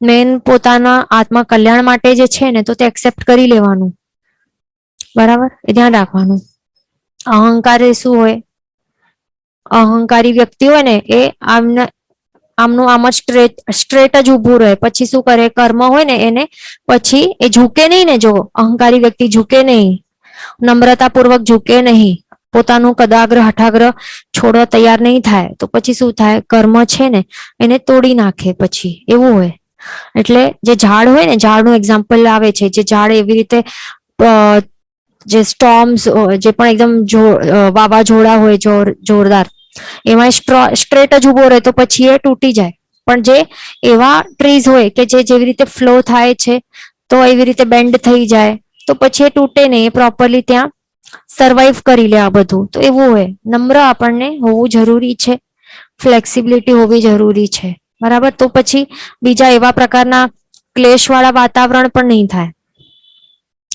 મેન પોતાના આત્મા કલ્યાણ માટે જે છે ને, તો તે એક્સેપ્ટ કરી લેવાનું, બરાબર, એ ધ્યાન રાખવાનું. અહંકાર એ શું હોય? અહંકારી વ્યક્તિ હોય ને એ આમનું આમ જ સ્ટ્રેટ જ ઊભું રહે. પછી શું કરે? કર્મ હોય ને એને પછી એ ઝૂકે નહીં ને, જો અહંકારી વ્યક્તિ ઝૂકે નહીં, નમ્રતાપૂર્વક ઝૂકે નહીં, પોતાનું કદાગ્રહ, હઠાગ્રહ છોડવા તૈયાર નહીં થાય, તો પછી શું થાય? કર્મ છે ને એને તોડી નાખે, પછી એવું હોય. એટલે જે ઝાડ હોય ને, ઝાડનું એક્ઝામ્પલ આવે છે, જે ઝાડ એવી રીતે જે સ્ટોર્મ્સ જે પણ એકદમ વાવાઝોડા હોય જોરદાર, એમાં સ્ટ્રેટ જ ઉભો રહે તો પછી એ તૂટી જાય. પણ જે એવા ટ્રીઝ હોય કે જે જેવી રીતે ફ્લો થાય છે તો એવી રીતે બેન્ડ થઈ જાય તો પછી એ તૂટે નહીં, એ પ્રોપરલી ત્યાં સર્વાઈવ કરી લે આ બધું. તો એવું હોય, નમ્ર આપણને હોવું જરૂરી છે, ફ્લેક્સિબિલિટી હોવી જરૂરી છે, બરાબર. તો પછી બીજા એવા પ્રકારના ક્લેશવાળા વાતાવરણ પણ નહીં થાય.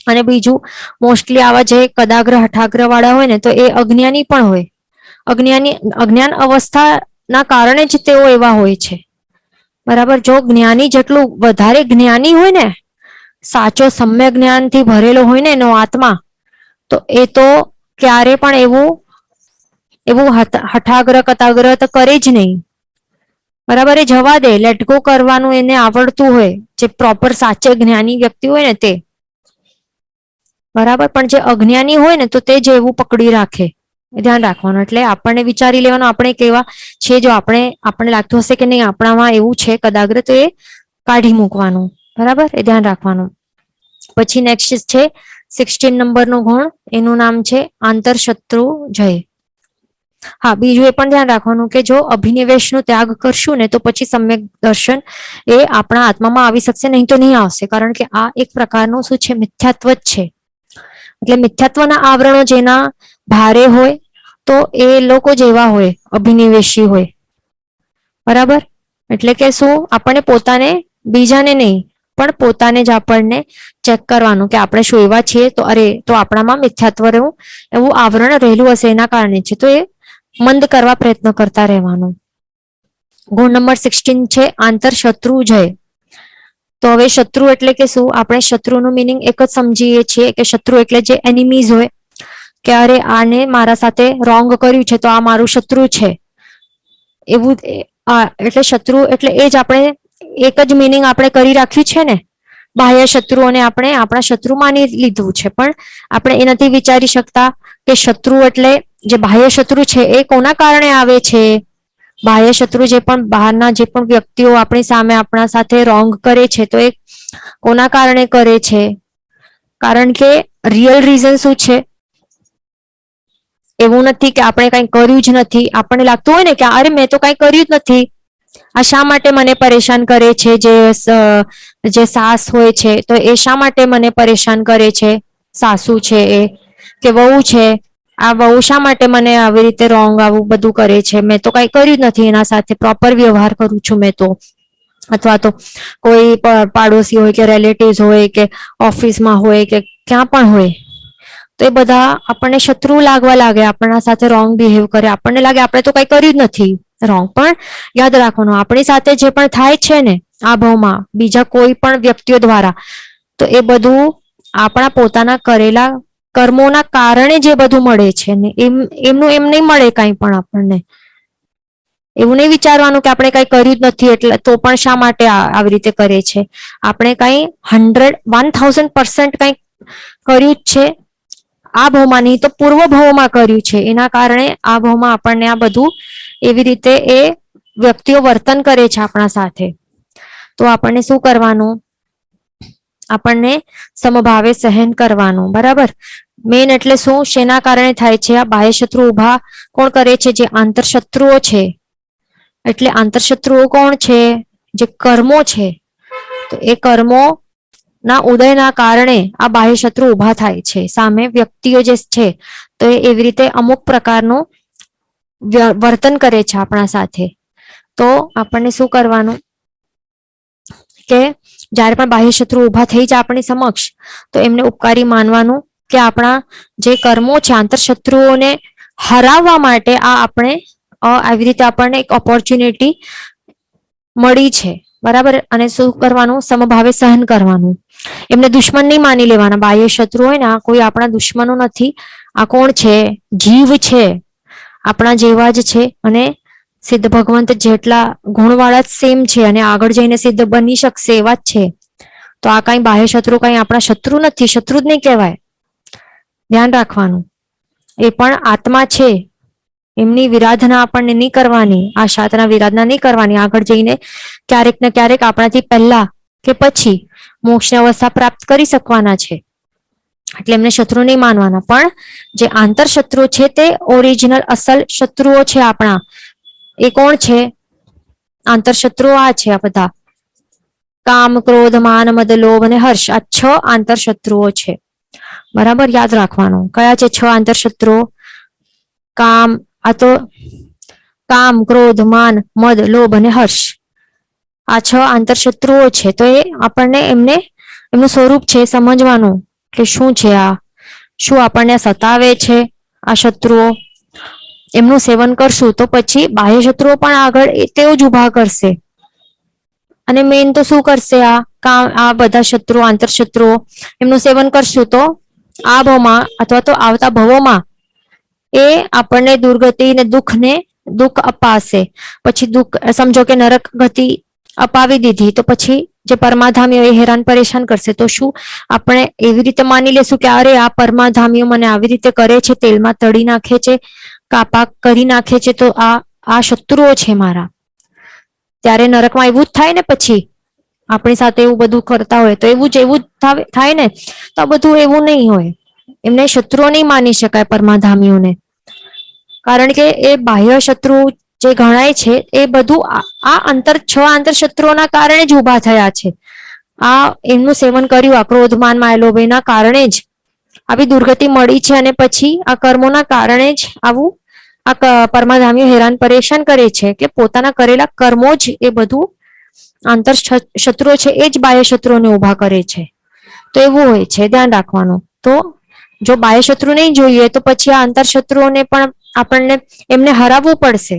અને બીજું, મોસ્ટલી આવા જે કદાગ્ર હઠાગ્ર વાળા હોય ને તો એ અજ્ઞાની પણ હોય. અજ્ઞાન અવસ્થાના કારણે જ તેઓ એવા હોય છે, બરાબર. જો જ્ઞાની જેટલું વધારે જ્ઞાની હોય ને, સાચો સમ્ય જ્ઞાનથી ભરેલો હોય ને એનો આત્મા, તો એ તો ક્યારે પણ એવું હઠાગ્ર કતાગ્ર તો કરે જ નહીં, બરાબર. એ જવા દે, લેટ ગો કરવાનું એને આવડતું હોય, જે પ્રોપર સાચે જ્ઞાની વ્યક્તિ હોય ને તે, બરાબર. પણ જે અજ્ઞાની હોય ને તો તે જ એવું પકડી રાખે, ધ્યાન રાખવાનું. એટલે આપણને વિચારી લેવાનું આપણે કેવા છે. જો આપણને લાગતું હશે કે નહીં આપણામાં એવું છે કદાગ્ર, તો એ કાઢી મૂકવાનું, બરાબર. એ ધ્યાન રાખવાનું. પછી નેક્સ્ટ છે 16 નંબરનો ગુણ, એનું નામ છે આંતરશત્રુ જય. હા, બીજું એ પણ ધ્યાન રાખવાનું કે જો અભિનિવેશનો ત્યાગ કરશું ને તો પછી સમ્યક દર્શન એ આપણા આત્મામાં આવી શકશે, નહીં તો નહીં આવશે. કારણ કે આ એક પ્રકારનું શું છે, મિથ્યાત્વ જ છે. એટલે મિથ્યાત્વના આવરણો જેના ભારે હોય તો એ લોકો જેવા હોય, અભિનિવેશી હોય, બરાબર. એટલે કે શું, આપણને પોતાને, બીજાને નહીં પણ પોતાને જ આપણને ચેક કરવાનું કે આપણે શું એવા છીએ, તો અરે તો આપણામાં મિથ્યાત્વ એવું આવરણ રહેલું હશે, એના કારણે છે. તો એ મંદ કરવા પ્રયત્ન કરતા રહેવાનું. ગુણ નંબર 16 છે આંતરશત્રુ જય. તો હવે શત્રુ એટલે કે શું, આપણે શત્રુનું મિનિંગ એક જ સમજીએ છીએ કે શત્રુ એટલે જે એનિમીઝ હોય, કે અરે આને મારા સાથે રોંગ કર્યું છે તો આ મારું શત્રુ છે, એવું. એટલે શત્રુ એટલે એ જ આપણે એક જ મિનિંગ આપણે કરી રાખ્યું છે ને, બાહ્ય શત્રુઓને આપણે આપણા શત્રુ માની લીધું છે. પણ આપણે એ નથી વિચારી શકતા કે શત્રુ એટલે જે બાહ્ય શત્રુ છે એ કોના કારણે આવે છે. બાહ્ય શત્રુ જે પણ બહારના જે પણ વ્યક્તિઓ આપણી સામે આપણા સાથે રોંગ કરે છે તો એ કોના કારણે કરે છે. કારણ કે રિયલ રીઝન શું છે, એવું નથી કે આપણે કંઈ કર્યું જ નથી. આપણને લાગતું હોય ને કે અરે મેં તો કંઈ કર્યું જ નથી, આ શા માટે મને પરેશાન કરે છે, જે સાસ હોય છે તો એ શા માટે મને પરેશાન કરે છે, સાસુ છે એ કે વહુ છે, આ વહુ શા માટે મને આવી રીતે રોંગ આવું બધું કરે છે, મેં તો કંઈ કર્યું જ નથી એના સાથે, પ્રોપર વ્યવહાર કરું છું મેં તો. અથવા તો કોઈ પાડોશી હોય કે રિલેટિવ્સ હોય કે ઓફિસમાં હોય કે ક્યાં પણ હોય, તો એ બધા આપણને શત્રુ લાગવા લાગે, આપણા સાથે રોંગ બિહેવ કરે, આપણને લાગે આપણે તો કંઈ કર્યું જ નથી રોંગ. પણ યાદ રાખવાનું, આપણી સાથે જે પણ થાય છે ને આ ભાવમાં બીજા કોઈ પણ વ્યક્તિઓ દ્વારા, તો એ બધું આપણા પોતાના કરેલા કર્મોના કારણે જે બધું મળે છે ને, એમનું એમ નહીં મળે કાંઈ પણ. આપણને એવું નહીં વિચારવાનું કે આપણે કંઈ કર્યું જ નથી એટલે તો પણ શા માટે આવી રીતે કરે છે. આપણે કંઈ 1000% કંઈક કર્યું જ છે, આ ભાવમાં નહીં તો પૂર્વ ભાવમાં કર્યું છે, એના કારણે આ ભાવમાં આપણને આ બધું એવી રીતે એ વ્યક્તિઓ વર્તન કરે છે આપણા સાથે. તો આપણને શું કરવાનું, આપણને સમભાવે સહન કરવાનું, બરાબર. મેન એટલે શું, શેના કારણે થાય છે આ બાહ્ય શત્રુ ઉભા કોણ કરે છે, જે આંતરશત્રુઓ છે. એટલે આંતરશત્રુઓ કોણ છે, જે કર્મો છે. તો એ કર્મો ના ઉદયના કારણે આ બાહ્ય શત્રુ ઉભા થાય છે સામે વ્યક્તિઓ જે છે, તો એ એવી રીતે અમુક પ્રકારનું વર્તન કરે છે આપણા સાથે. તો આપણને શું કરવાનું કે જ્યારે પણ બાહ્ય શત્રુ ઉભા થઈ જાય આપણી સમક્ષ, તો એમને ઉપકારી માનવાનું કે આપણા જે કર્મો છે આંતરશત્રુઓને હરાવવા માટે આ આપણે આવી રીતે આપણને એક ઓપોર્ચ્યુનિટી મળી છે, બરાબર. અને શું કરવાનું, સમભાવે સહન કરવાનું. એમને દુશ્મન નહીં માની લેવાના. બાહ્ય શત્રુ હોય ને, આ કોઈ આપણા દુશ્મનો નથી, આ કોણ છે, જીવ છે, આપણા જેવા જ છે. અને સિદ્ધ ભગવંત જેટલા ગુણવાળા જ સેમ છે અને આગળ જઈને સિદ્ધ બની શકશે એવા જ છે. તો આ કઈ બાહ્ય શત્રુ કઈ આપણા શત્રુ નથી, શત્રુ જ નહીં કહેવાય. ધ્યાન રાખવાનું, એ પણ આત્મા છે, એમની વિરાધના આપણને નહીં કરવાની, આ શાતના વિરાધના નહીં કરવાની. આગળ જઈને ક્યારેક ને ક્યારેક આપણાથી પહેલા કે પછી મોક્ષની અવસ્થા પ્રાપ્ત કરી શકવાના છે, એટલે એમને શત્રુ નહીં માનવાના. પણ જે આંતર શત્રુ છે તે ઓરિજિનલ અસલ શત્રુઓ છે આપણા. એ કોણ છે? આંતર શત્રુઓ આ છે, આ બધા કામ, ક્રોધ, માન, મદ, લોભ અને હર્ષ. આ 6 આંતર શત્રુઓ છે. બરાબર, યાદ રાખવાનું. કયા છે 6 આંતર શત્રુઓ? કામ, આ તો કામ, ક્રોધ, માન, મદ, લોભ અને હર્ષ. આ 6 આંતર શત્રુઓ છે. તો એ આપણને એમનું સ્વરૂપ છે સમજવાનું કે શું છે આ, શું આપણને સતાવે છે આ શત્રુઓ. એમનું સેવન કરશું તો પછી બાહ્ય શત્રુઓ પણ આગળ તેઓ જ ઉભા કરશે. અને મેઇન તો શું કરશે? આ બધા શત્રુઓ, આંતર શત્રુઓ, એમનું સેવન કરશું તો આ ભવમાં અથવા તો આવતા ભવોમાં એ આપણને દુર્ગતિ ને દુઃખ અપાશે. પછી દુઃખ, સમજો કે નરક ગતિ અપાવી દીધી, તો પછી જે પરમાધામીઓ એ હેરાન પરેશાન કરશે. તો શું આપણે એવી રીતે માની લેશું કે અરે આ પરમાધામીઓ મને આવી રીતે કરે છે, તેલમાં તળી નાખે છે, કાપા કરી નાખે છે, તો આ શત્રુઓ છે મારા? ત્યારે નરકમાં એવું જ થાય ને. પછી આપણી સાથે એવું બધું કરતા હોય તો એવું જ થાય ને. તો આ બધું એવું નહીં હોય. એમને શત્રુઓ નહીં માની શકાય પરમાધામીઓને, કારણ કે એ બાહ્ય શત્રુ જે ગણાય છે એ બધું આ 6 આંતર શત્રુઓના કારણે જ ઉભા થયા છે. આ એમનું સેવન કર્યું, આ ક્રોધ, માન, માયા, લોભ, એના કારણે જ આવી દુર્ગતિ મળી છે. અને પછી આ કર્મોના કારણે જ આવું આ પરમાધામીઓ હેરાન પરેશાન કરે છે કે પોતાના કરેલા કર્મો જ એ બધું આંતર શત્રુઓ છે એ જ બાહ્ય શત્રુઓને ઉભા કરે છે. તો એવું હોય છે, ધ્યાન રાખવાનું. તો જો બાહ્ય શત્રુ નહીં જોઈએ તો પછી આ આંતર શત્રુઓને પણ આપણને એમને હરાવવું પડશે.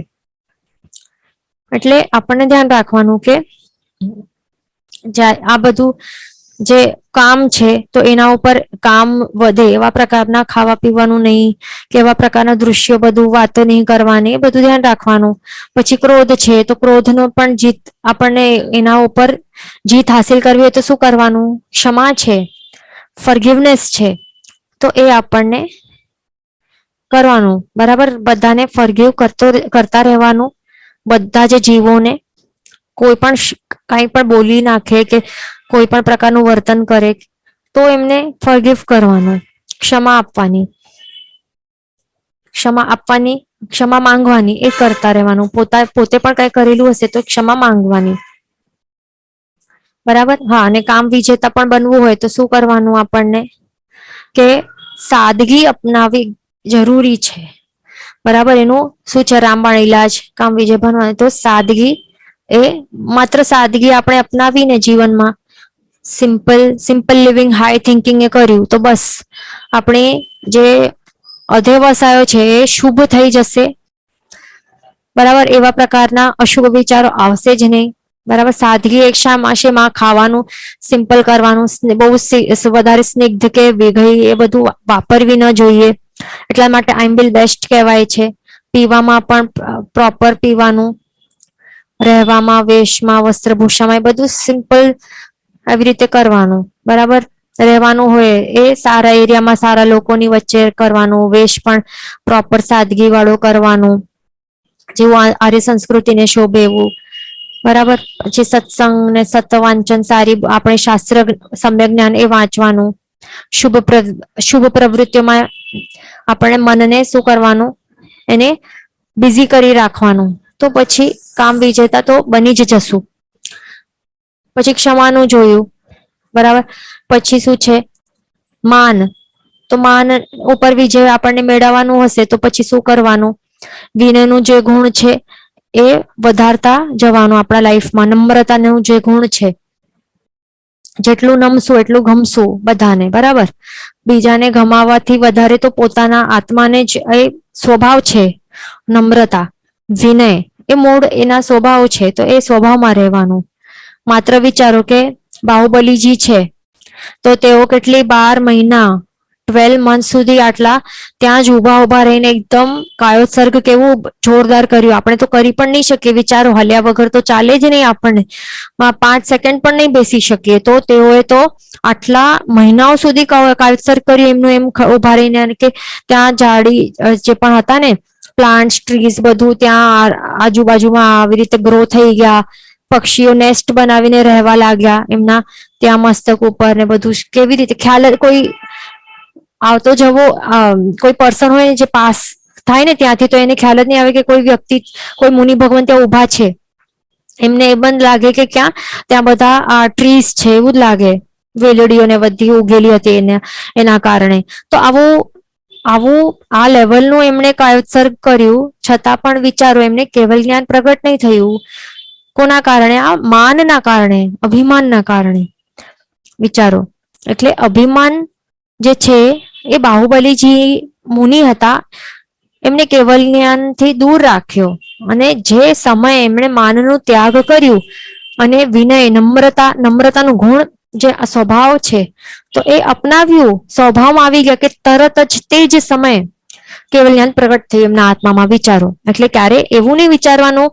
એટલે આપણને ધ્યાન રાખવાનું કે આ બધું જે કામ છે તો એના ઉપર કામ વધે એવા પ્રકારના ખાવા પીવાનું નહીં, કે એવા પ્રકારના દૃશ્યો બધું વાતો નહીં કરવાની, એ બધું ધ્યાન રાખવાનું. પછી ક્રોધ છે તો ક્રોધનો પણ આપણને એના ઉપર જીત હાસિલ કરવી હોય તો શું કરવાનું? ક્ષમા છે, ફોરગિવનેસ છે, તો એ આપણને કરવાનું. બરાબર, બધાને ફોરગિવ કરતા રહેવાનું. બધા જે જીવોને કોઈ પણ કંઈ પણ બોલી નાખે કે કોઈ પણ પ્રકારનું વર્તન કરે તો એમને ફોરગિવ કરવાનું, ક્ષમા આપવાની, ક્ષમા માંગવાની, એ કરતા રહેવાનું. પોતે પણ કઈ કરેલું હશે તો ક્ષમા માંગવાની. બરાબર. હા, અને કામ વિજેતા પણ બનવું હોય તો શું કરવાનું? આપણને કે સાદગી અપનાવી જરૂરી છે. બરાબર, એનું શું છે? રામબાણ ઇલાજ કામ વિજય બનવાનું. તો સાદગી, એ માત્ર સાદગી આપણે અપનાવીને જીવનમાં સિમ્પલ લિવિંગ, હાઈ થિંકિંગ એ કર્યું તો બસ આપણે જે અધ્યવસાયો છે એ શુભ થઈ જશે. બરાબર, એવા પ્રકારના અશુભ વિચારો આવશે જ નહીં. બરાબર, સાદગી એક શેમાં? ખાવાનું સિમ્પલ કરવાનું, બહુ વધારે સ્નિગ્ધ કે વેગળી એ બધું વાપરવી ન જોઈએ. એટલા માટે આઈમ્બિલ બેસ્ટ કહેવાય છે. પીવામાં પણ પ્રોપર પીવાનું, રહેવામાં, વેશમાં, વસ્ત્રભૂષામાં એ બધું સિમ્પલ આવી રીતે કરવાનું. બરાબર, રહેવાનું હોય એ સારા એરિયામાં, સારા લોકોની વચ્ચે કરવાનું. વેશ પણ પ્રોપર સાદગી વાળો કરવાનું, જેવું આર્ય સંસ્કૃતિને શોભે એવું. બરાબર, પછી સત્સંગ ને સત્વાંચન, સારી આપણે શાસ્ત્ર સમ્યક જ્ઞાન એ વાંચવાનું. શુભ પ્રવૃત્તિઓમાં આપણે મનને શું કરવાનું? એને બિઝી કરી રાખવાનું. તો પછી કામ વિજેતા તો બની જ જશું. પછી ક્ષમાનું જોયું. બરાબર, પછી શું છે? માન. તો માન ઉપર વિજય આપણને મેળવવાનું હશે તો પછી શું કરવાનું? વિનયનું જે ગુણ છે એ વધારતા જવાનું આપણા લાઈફમાં. નમ્રતાનું જે ગુણ છે, જેટલું નમશું એટલું ગમશું બધાને. બરાબર, બીજાને ગમાવાથી વધારે તો પોતાના આત્માને જ એ સ્વભાવ છે. નમ્રતા, વિનય એ મૂળ એના સ્વભાવ છે. તો એ સ્વભાવમાં રહેવાનું. માત્ર વિચારો કે બાહુબલીજી છે તો તેઓ કેટલી 12 મહિના 12 મંથ સુધી આટલા ત્યાં જ ઉભા રહીને એકદમ કાયોત્સર્ગ કેવું જોરદાર કર્યું. આપણે તો કરી પણ નહીં શકીએ. વિચારો, હલ્યા વગર તો ચાલે જ નહીં. આપણને 5 સેકન્ડ પણ નહીં બેસી શકીએ. તો તેઓએ તો આટલા મહિનાઓ સુધી કાયોત્સર્ગ કર્યું એમનું, એમ ઉભા રહીને. કે ત્યાં જાડી જે પણ હતા ને પ્લાન્ટ્સ ટ્રીઝ બધું ત્યાં આજુબાજુમાં આવી રીતે ગ્રો થઈ ગયા, પક્ષીઓ નેસ્ટ બનાવીને રહેવા લાગ્યા એમના ત્યાં મસ્તક ઉપર ને બધું કેવી રીતે ખ્યાલ કોઈ આવતો જવો કોઈ પર્સન હોય જે પાસ થાય ને ત્યાંથી તો એને ખ્યાલ જ નહીં આવે કે કોઈ વ્યક્તિ કોઈ મુનિ ભગવાન ત્યાં ઊભા છે. એમને એ બંધ લાગે કે ક્યાં ત્યાં બધા ટ્રીઝ છે એવું જ લાગે, વેલડીઓને બધી ઉગેલી હતી એના કારણે. તો આવું આ લેવલનું એમણે કાયોત્સર્ગ કર્યું છતાં પણ વિચારો એમને કેવલ જ્ઞાન પ્રગટ નહીં થયું. કોના કારણે? આ માનના કારણે, અભિમાનના કારણે. વિચારો. એટલે અભિમાન જે છે એ બાહુબલીજી મુનિ હતા, એમને કેવલ જ્ઞાનથી દૂર રાખ્યો અને જે સમયે એમણે માનનું ત્યાગ કર્યું અને વિનય નમ્રતાનું ગુણ જે સ્વભાવ છે તો એ અપનાવ્યું, સ્વભાવમાં આવી ગયા કે તરત જ તે જ સમયે કેવલ જ્ઞાન પ્રગટ થયું એમના આત્મામાં. વિચારો. એટલે ક્યારે એવું નહીં વિચારવાનું,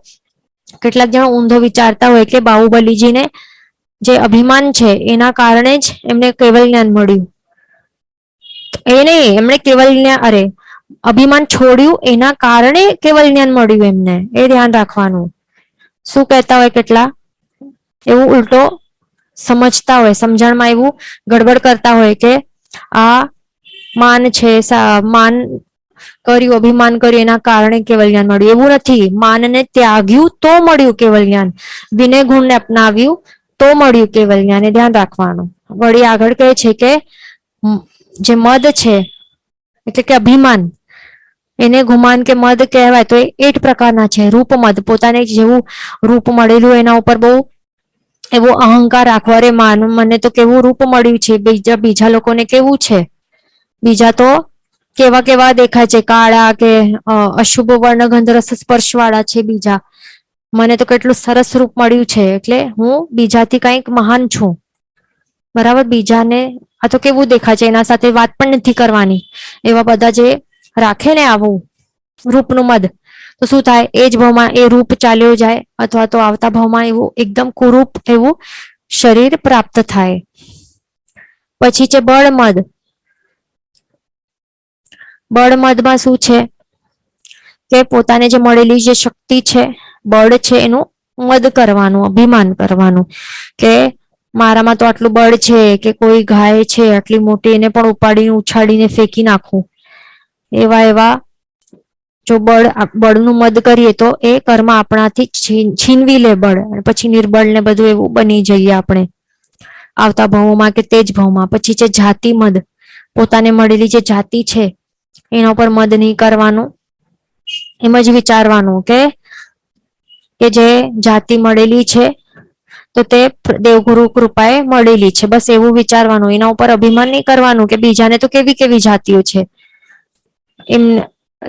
કેટલાક જણા ઊંધો વિચારતા હોય કે બાહુબલીજીને જે અભિમાન છે એના કારણે જ એમને કેવલ જ્ઞાન મળ્યું. એ નહીં, એમણે કેવલ જ્ઞાન અભિમાન છોડ્યું એના કારણે કેવલ જ્ઞાન મળ્યું એમને, એ ધ્યાન રાખવાનું. શું કહેતા હોય કેટલા એવું ઉલટો સમજતા હોય, સમજણમાં એવું ગડબડ કરતા હોય કે આ માન છે, માન કર્યું, અભિમાન કર્યું એના કારણે કેવલ જ્ઞાન મળ્યું. એવું નથી. માનને ત્યાગ્યું તો મળ્યું કેવલ જ્ઞાન, વિનય ગુણને અપનાવ્યું તો મળ્યું કેવલ જ્ઞાન, એ ધ્યાન રાખવાનું. વળી આગળ કહે છે કે જે મદ છે એટલે કે અભિમાન, એને ગુમાન કે મદ કહેવાય તો એ 8 પ્રકારના છે. રૂપ મદ, પોતાને જેવું રૂપ મળેલું એના ઉપર બહુ એવો અહંકાર રાખવો, અરે મને તો કેવું રૂપ મળ્યું છે, બીજા લોકોને કેવું છે, બીજા તો કેવા કેવા દેખાય છે, કાળા કે અશુભ વર્ણ ગંધ રસ સ્પર્શ વાળા છે બીજા, મને તો કેટલું સરસ રૂપ મળ્યું છે એટલે હું બીજાથી કંઈક મહાન છું. બરાબર. બીજાને આ તો કેવું દેખાય છે એના સાથે વાત પણ નથી કરવાની, એવા બધા જે રાખે ને આવું રૂપનું મદ, તો શું થાય? એ જ ભાવમાં એ રૂપ ચાલ્યો જાય અથવા તો આવતા ભાવમાં એવું એકદમ કુરૂપ એવું શરીર પ્રાપ્ત થાય. પછી છે બળમદ. બળમદમાં શું છે કે પોતાને જે મળેલી જે શક્તિ છે, બળ છે, એનું મદ કરવાનું, અભિમાન કરવાનું કે મારામાં તો આટલું બળ છે કે કોઈ ગાય છે આટલી મોટી એને પણ ઉપાડીને ઉછાડીને ફેંકી નાખું. એવા જો બળનું મદ કરીએ તો એ કર્મ આપણાથી છીનવી લે બળ, પછી નિર્બળ ને બધું એવું બની જઈએ આપણે આવતા ભાવોમાં કે તે જ ભાવમાં. પછી છે જાતિ મદ. પોતાને મળેલી જે જાતિ છે એના ઉપર મદ નહીં કરવાનું, એમ જ વિચારવાનું કે જે જાતિ મળેલી છે તો તે દેવગુરુ કૃપાએ મળેલી છે, બસ એવું વિચારવાનું. એના ઉપર અભિમાન નહીં કરવાનું કે બીજાને તો કેવી કેવી જાતિઓ છે એમને,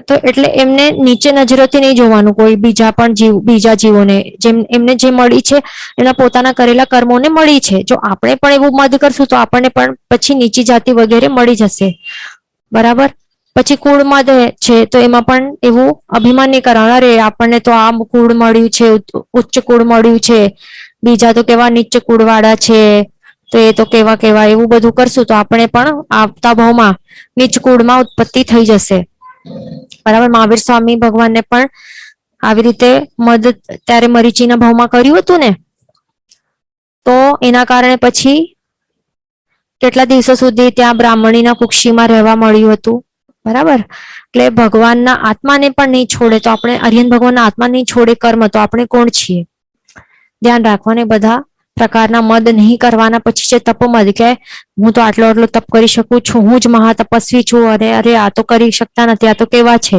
તો એટલે એમને નીચે નજરોથી નહીં જોવાનું કોઈ બીજા જીવોને, જેમ એમને જે મળી છે એના પોતાના કરેલા કર્મોને મળી છે. જો આપણે પણ એવું મદ કરશું તો આપણને પણ પછી નીચી જાતિ વગેરે મળી જશે. બરાબર. પછી કુળ મદ છે તો એમાં પણ એવું અભિમાન નહીં કરવાનું, અરે આપણને તો આ કુળ મળ્યું છે, ઉચ્ચ કુળ મળ્યું છે, બીજા તો કેવા નીચ કુળ વાળા છે, તો એ તો કેવા કેવા, એવું બધું કરશું તો આપણે પણ આવતા ભાવમાં નીચ કુળમાં ઉત્પત્તિ થઈ જશે. બરાબર. મહાવીર સ્વામી ભગવાનને પણ આવી રીતે મદ ત્યારે મરીચીના ભાવમાં કર્યું હતું ને, તો એના કારણે પછી કેટલા દિવસો સુધી ત્યાં બ્રાહ્મણીના કુક્ષીમાં રહેવા મળ્યું હતું. બરાબર. એટલે ભગવાનના આત્માને પણ નહીં છોડે તો આપણે, આર્યન ભગવાનના આત્મા નહીં છોડે કર્મ તો આપણે કોણ છીએ? ધ્યાન રાખવાને બધા પ્રકારના મદ નહીં કરવાના. પછી છે તપમદ કે હું તો આટલો તપ કરી શકું છું, હું જ મહાતપસ્વી છું, અરે આ તો કરી શકતા નથી, આ તો કેવા છે,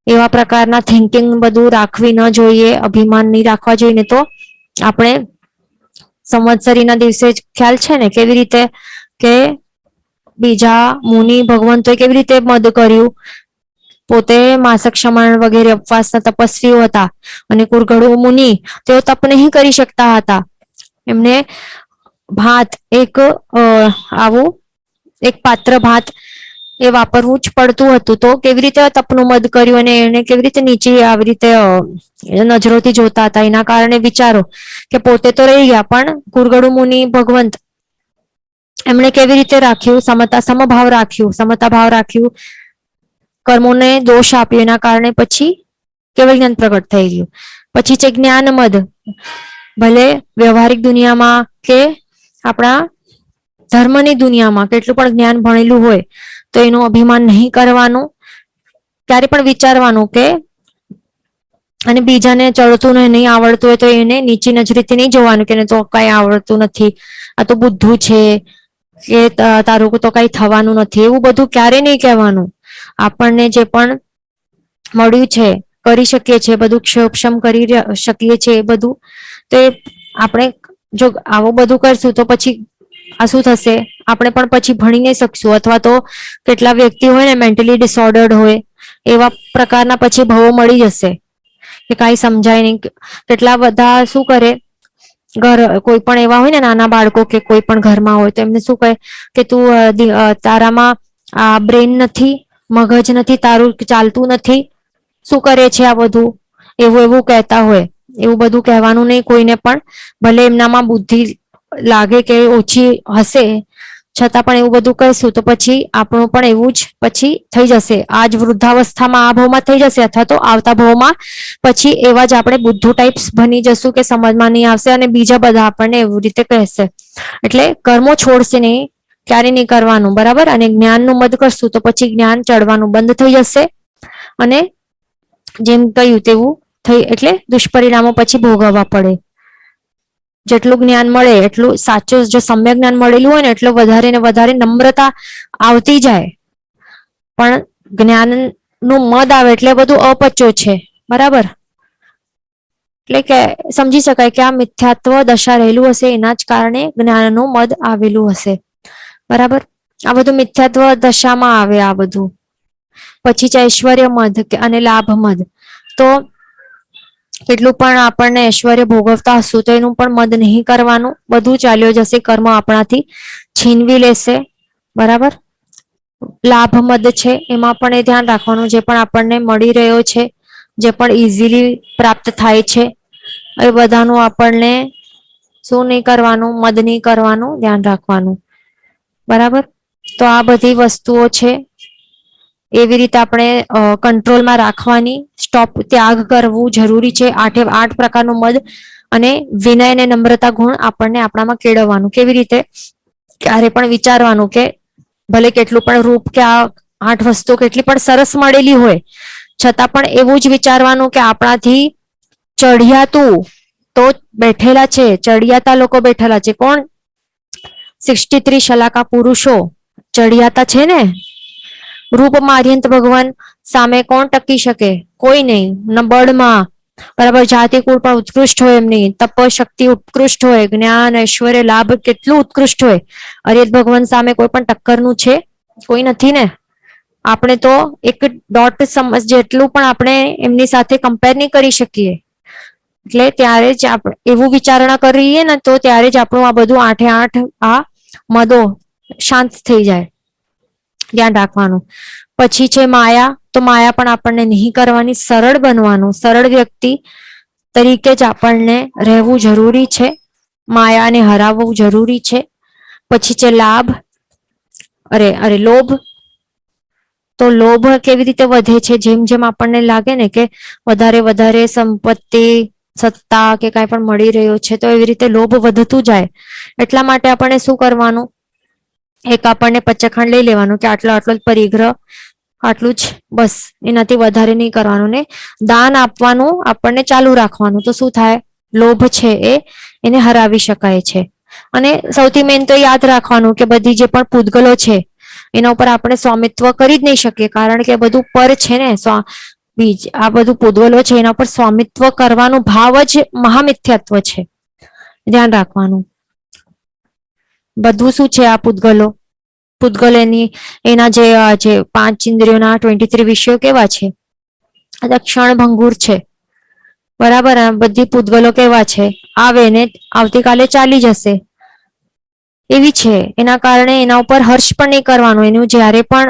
એવા પ્રકારના થિંકિંગ બધું રાખવી ન જોઈએ, અભિમાન નહીં રાખવા જોઈએ. ને તો આપણે સંવત્સરીના દિવસે જ ખ્યાલ છે ને કેવી રીતે કે બીજા મુનિ ભગવંતોએ કેવી રીતે મદ કર્યું, પોતે માસક શમણ વગેરે ઉપવાસના તપસ્વીઓ હતા અને કુરઘડુ મુનિ તેઓ તપ નહીં કરી શકતા હતા. એમને ભાત આવું એક પાત્ર ભાત એ વાપરવું જ પડતું હતું. તો કેવી રીતે તપનું મદ કર્યું અને એને કેવી રીતે નીચે આવી રીતે નજરોથી જોતા હતા. એના કારણે વિચારો કે પોતે તો રહી ગયા પણ કુરઘડુ મુનિ ભગવંત એમણે કેવી રીતે રાખ્યું? સમતા ભાવ રાખ્યું કર્મોને દોષ આપ્યો, એના કારણે પછી કેવળ જ્ઞાન પ્રગટ થઈ ગયું. પછી છે જ્ઞાન મદ. ભલે વ્યવહારિક દુનિયામાં કે આપણા ધર્મની દુનિયામાં કેટલું પણ જ્ઞાન ભણેલું હોય તો એનું અભિમાન નહીં કરવાનું. ક્યારે પણ વિચારવાનું કે અને બીજાને ચડતું ને નહીં આવડતું હોય તો એને નીચી નજરેથી નહીં જોવાનું કે તો કઈ આવડતું નથી, આ તો બુદ્ધું છે, કે તારું તો કઈ થવાનું નથી, એવું બધું ક્યારે નહીં કહેવાનું. આપણને જે પણ મળ્યું છે, કરી શકીએ છીએ, બધું ક્ષોક્ષમ કરી શકીએ છીએ, એ બધું તો આપણે જો આવું બધું કરશું તો પછી આ શું થશે, આપણે પણ પછી ભણી નહીં શકશું. અથવા તો કેટલા વ્યક્તિ હોય ને મેન્ટલી ડિસઓર્ડર્ડ હોય, એવા પ્રકારના પછી ભાવો મળી જશે કે કાંઈ સમજાય નહીં. કેટલા બધા શું કરે, કોઈ પણ એવા હોય ને નાના બાળકો કે કોઈ પણ ઘરમાં હોય તો એમને શું કહે કે તું તારામાં આ બ્રેન નથી, મગજ નથી, તારું ચાલતું નથી, શું કરે છે આ બધું, એવું એવું કહેતા હોય. એવું બધું કહેવાનું નહીં કોઈને પણ. ભલે એમનામાં બુદ્ધિ લાગે કે ઓછી હશે છતાં પણ એવું બધું કહીશું તો પછી આપણું પણ એવું જ પછી થઈ જશે. આ જ વૃદ્ધાવસ્થામાં આ ભાવમાં થઈ જશે, અથવા તો આવતા ભાવમાં પછી એવા જ આપણે બુદ્ધુ ટાઈપ્સ બની જશું કે સમજમાં નહીં આવશે અને બીજા બધા આપણને એવી રીતે કહેશે. એટલે કર્મો છોડશે નહીં, ક્યારે નહીં કરવાનું, બરાબર. અને જ્ઞાનનું મદ કરશું તો પછી જ્ઞાન ચડવાનું બંધ થઈ જશે અને જેમ કહ્યું તેવું થઈ, એટલે દુષ્પરિણામો પછી ભોગવવા પડે. જેટલું જ્ઞાન મળે એટલું સાચું, જો સમ્યક જ્ઞાન મળેલું હોય ને એટલું વધારે ને વધારે નમ્રતા આવતી જાય. પણ જ્ઞાનનું મદ આવે એટલે બધું અપચો છે, બરાબર. એટલે કે સમજી શકાય કે આ મિથ્યાત્વ દશા રહેલું હશે, એના જ કારણે જ્ઞાનનું મદ આવેલું હશે, બરાબર. આ બધું મિથ્યાત્વ દશામાં આવે આ બધું. પછી છે ઐશ્વર્ય મદ અને લાભ મદ. તો કેટલું પણ આપણને ઐશ્વર્ય ભોગવતા હશું તો એનું પણ મદ નહીં કરવાનું. બધું ચાલ્યો જશે, કર્મ આપણાથી છીનવી લેશે, બરાબર. લાભ મદ છે, એમાં પણ એ ધ્યાન રાખવાનું જે પણ આપણને મળી રહ્યો છે, જે પણ ઇઝીલી પ્રાપ્ત થાય છે, એ બધાનું આપણને શું નહીં કરવાનું, મદ નહીં કરવાનું, ધ્યાન રાખવાનું, બરાબર. તો આ બધી વસ્તુઓ છે એવી રીતે આપણે કંટ્રોલમાં રાખવાની. સ્ટોપ, ત્યાગ કરવું જરૂરી છે. 8 પ્રકારનું મદ અને વિનય અને નમ્રતા ગુણ આપણને આપણામાં કેળવવાનું. કેવી રીતે, ક્યારે પણ વિચારવાનું કે ભલે કેટલું પણ રૂપ કે આ 8 વસ્તુઓ કેટલી પણ સરસ મળેલી હોય છતાં પણ એવું જ વિચારવાનું કે આપણાથી ચડિયાતું તો બેઠેલા છે, ચડિયાતા લોકો બેઠેલા છે. કોણ? 63 શલાકા પુરુષો ચડિયાતા છે ને. રૂપ માર્યંત ભગવાન સામે કોણ ટકી શકે? કોઈ નહીં. ન બળમાં, બરાબર, જાતિ કુળ પણ ઉત્કૃષ્ટ હોય એમની, તપ શક્તિ ઉત્કૃષ્ટ હોય, જ્ઞાન ઐશ્વર્ય લાભ કેટલું ઉત્કૃષ્ટ હોય. અરિયત ભગવાન સામે કોઈ પણ ટક્કરનું છે? કોઈ નથી ને. આપણે તો એક ડોટ જેટલું પણ આપણે એમની સાથે કમ્પેર નહીં કરી શકીએ. એટલે ત્યારે જ આપણે એવું વિચારણા કરીએ ને તો ત્યારે જ આપણું આ બધું 8 આ મદો શાંત થઈ જાય. ધ્યાન રાખવાનું. પછી છે માયા. તો માયા પણ આપણને નહીં કરવાની, સરળ બનવાનું. સરળ વ્યક્તિ તરીકે જ આપણને રહેવું જરૂરી છે. માયાને હરાવવું જરૂરી છે. પછી છે લાભ, લોભ. તો લોભ કેવી રીતે વધે છે? જેમ જેમ આપણને લાગે ને કે વધારે વધારે સંપત્તિ, સત્તા કે કાંઈ પણ મળી રહ્યો છે તો એવી રીતે લોભ વધતું જાય. એટલા માટે આપણે શું કરવાનું, એક આપણને પચખંડ લઈ લેવાનું કે આટલો આટલો જ પરિગ્રહ, આટલું જ બસ, એનાથી વધારે નહીં કરવાનું. ને દાન આપવાનું આપણને ચાલુ રાખવાનું. તો શું થાય, લોભ છે એને હરાવી શકાય છે. અને સૌથી મેઇન તો યાદ રાખવાનું કે બધી જે પણ પૂતગલો છે એના ઉપર આપણે સ્વામિત્વ કરી જ નહીં શકીએ, કારણ કે બધું પર છે ને. બીજ આ બધું પૂતગલો છે એના પર સ્વામિત્વ કરવાનો ભાવ જ મહામિથ્યાત્વ છે. ધ્યાન રાખવાનું. બધું શું છે આ પૂતગલો, એના જે 5 ઇન્દ્રિયોના 23 વિષયો કેવા છે? ક્ષણ ભંગુર છે, બરાબર. બધી પૂતગલો કેવા છે? આવે ને આવતીકાલે ચાલી જશે એવી છે. એના કારણે એના ઉપર હર્ષ પણ નહીં કરવાનું. એનું જ્યારે પણ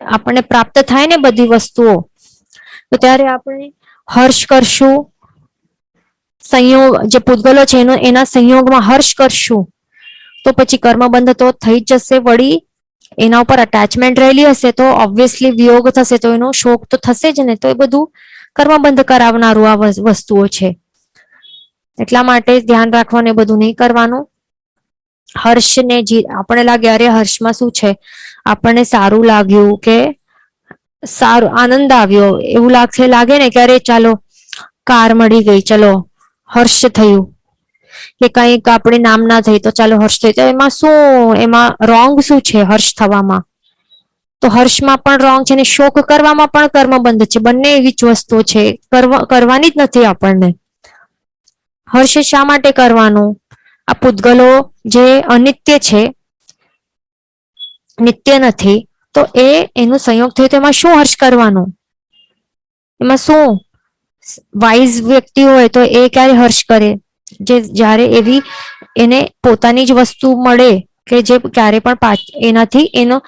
આપણને પ્રાપ્ત થાય ને બધી વસ્તુઓ તો ત્યારે આપણે હર્ષ કરશું. સંયોગ જે પૂતગલો છે એના સંયોગમાં હર્ષ કરશું તો પછી કર્મ બંધ તો થઈ જ જશે. વળી એના ઉપર અટેચમેન્ટ રહેલી હશે તો ઓબ્વિયસલી વિયોગ થશે તો એનો શોક તો થશે જ ને. તો એ બધું કર્મબંધ કરાવનારું આ વસ્તુઓ છે. એટલા માટે ધ્યાન રાખવાનું, એ બધું નહીં કરવાનું. હર્ષને આપણે લાગે અરે હર્ષમાં શું છે, આપણને સારું લાગ્યું કે સારું આનંદ આવ્યો એવું લાગે ને કે અરે ચાલો કાર મળી ગઈ, ચલો હર્ષ થયું, કે કંઈક આપણે નામ ના થઈ તો ચાલો હર્ષ થયું. તો એમાં શું, એમાં રોંગ શું છે હર્ષ થવામાં? તો હર્ષમાં પણ રોંગ છે ને શોક કરવામાં પણ કર્મબંધ છે. બંને એવી જ વસ્તુઓ છે, કરવાની જ નથી આપણને. હર્ષ શા માટે કરવાનું? આ પૂતગલો જે અનિત્ય છે, નિત્ય નથી, તો એનો સંયોગ થયો તો એમાં શું હર્ષ કરવાનું? એમાં શું વાઇઝ વ્યક્તિ હોય તો એ ક્યારે હર્ષ કરે? જે જ્યારે એવી એને પોતાની જ વસ્તુ મળે કે જે ક્યારે પણ એનાથી એનો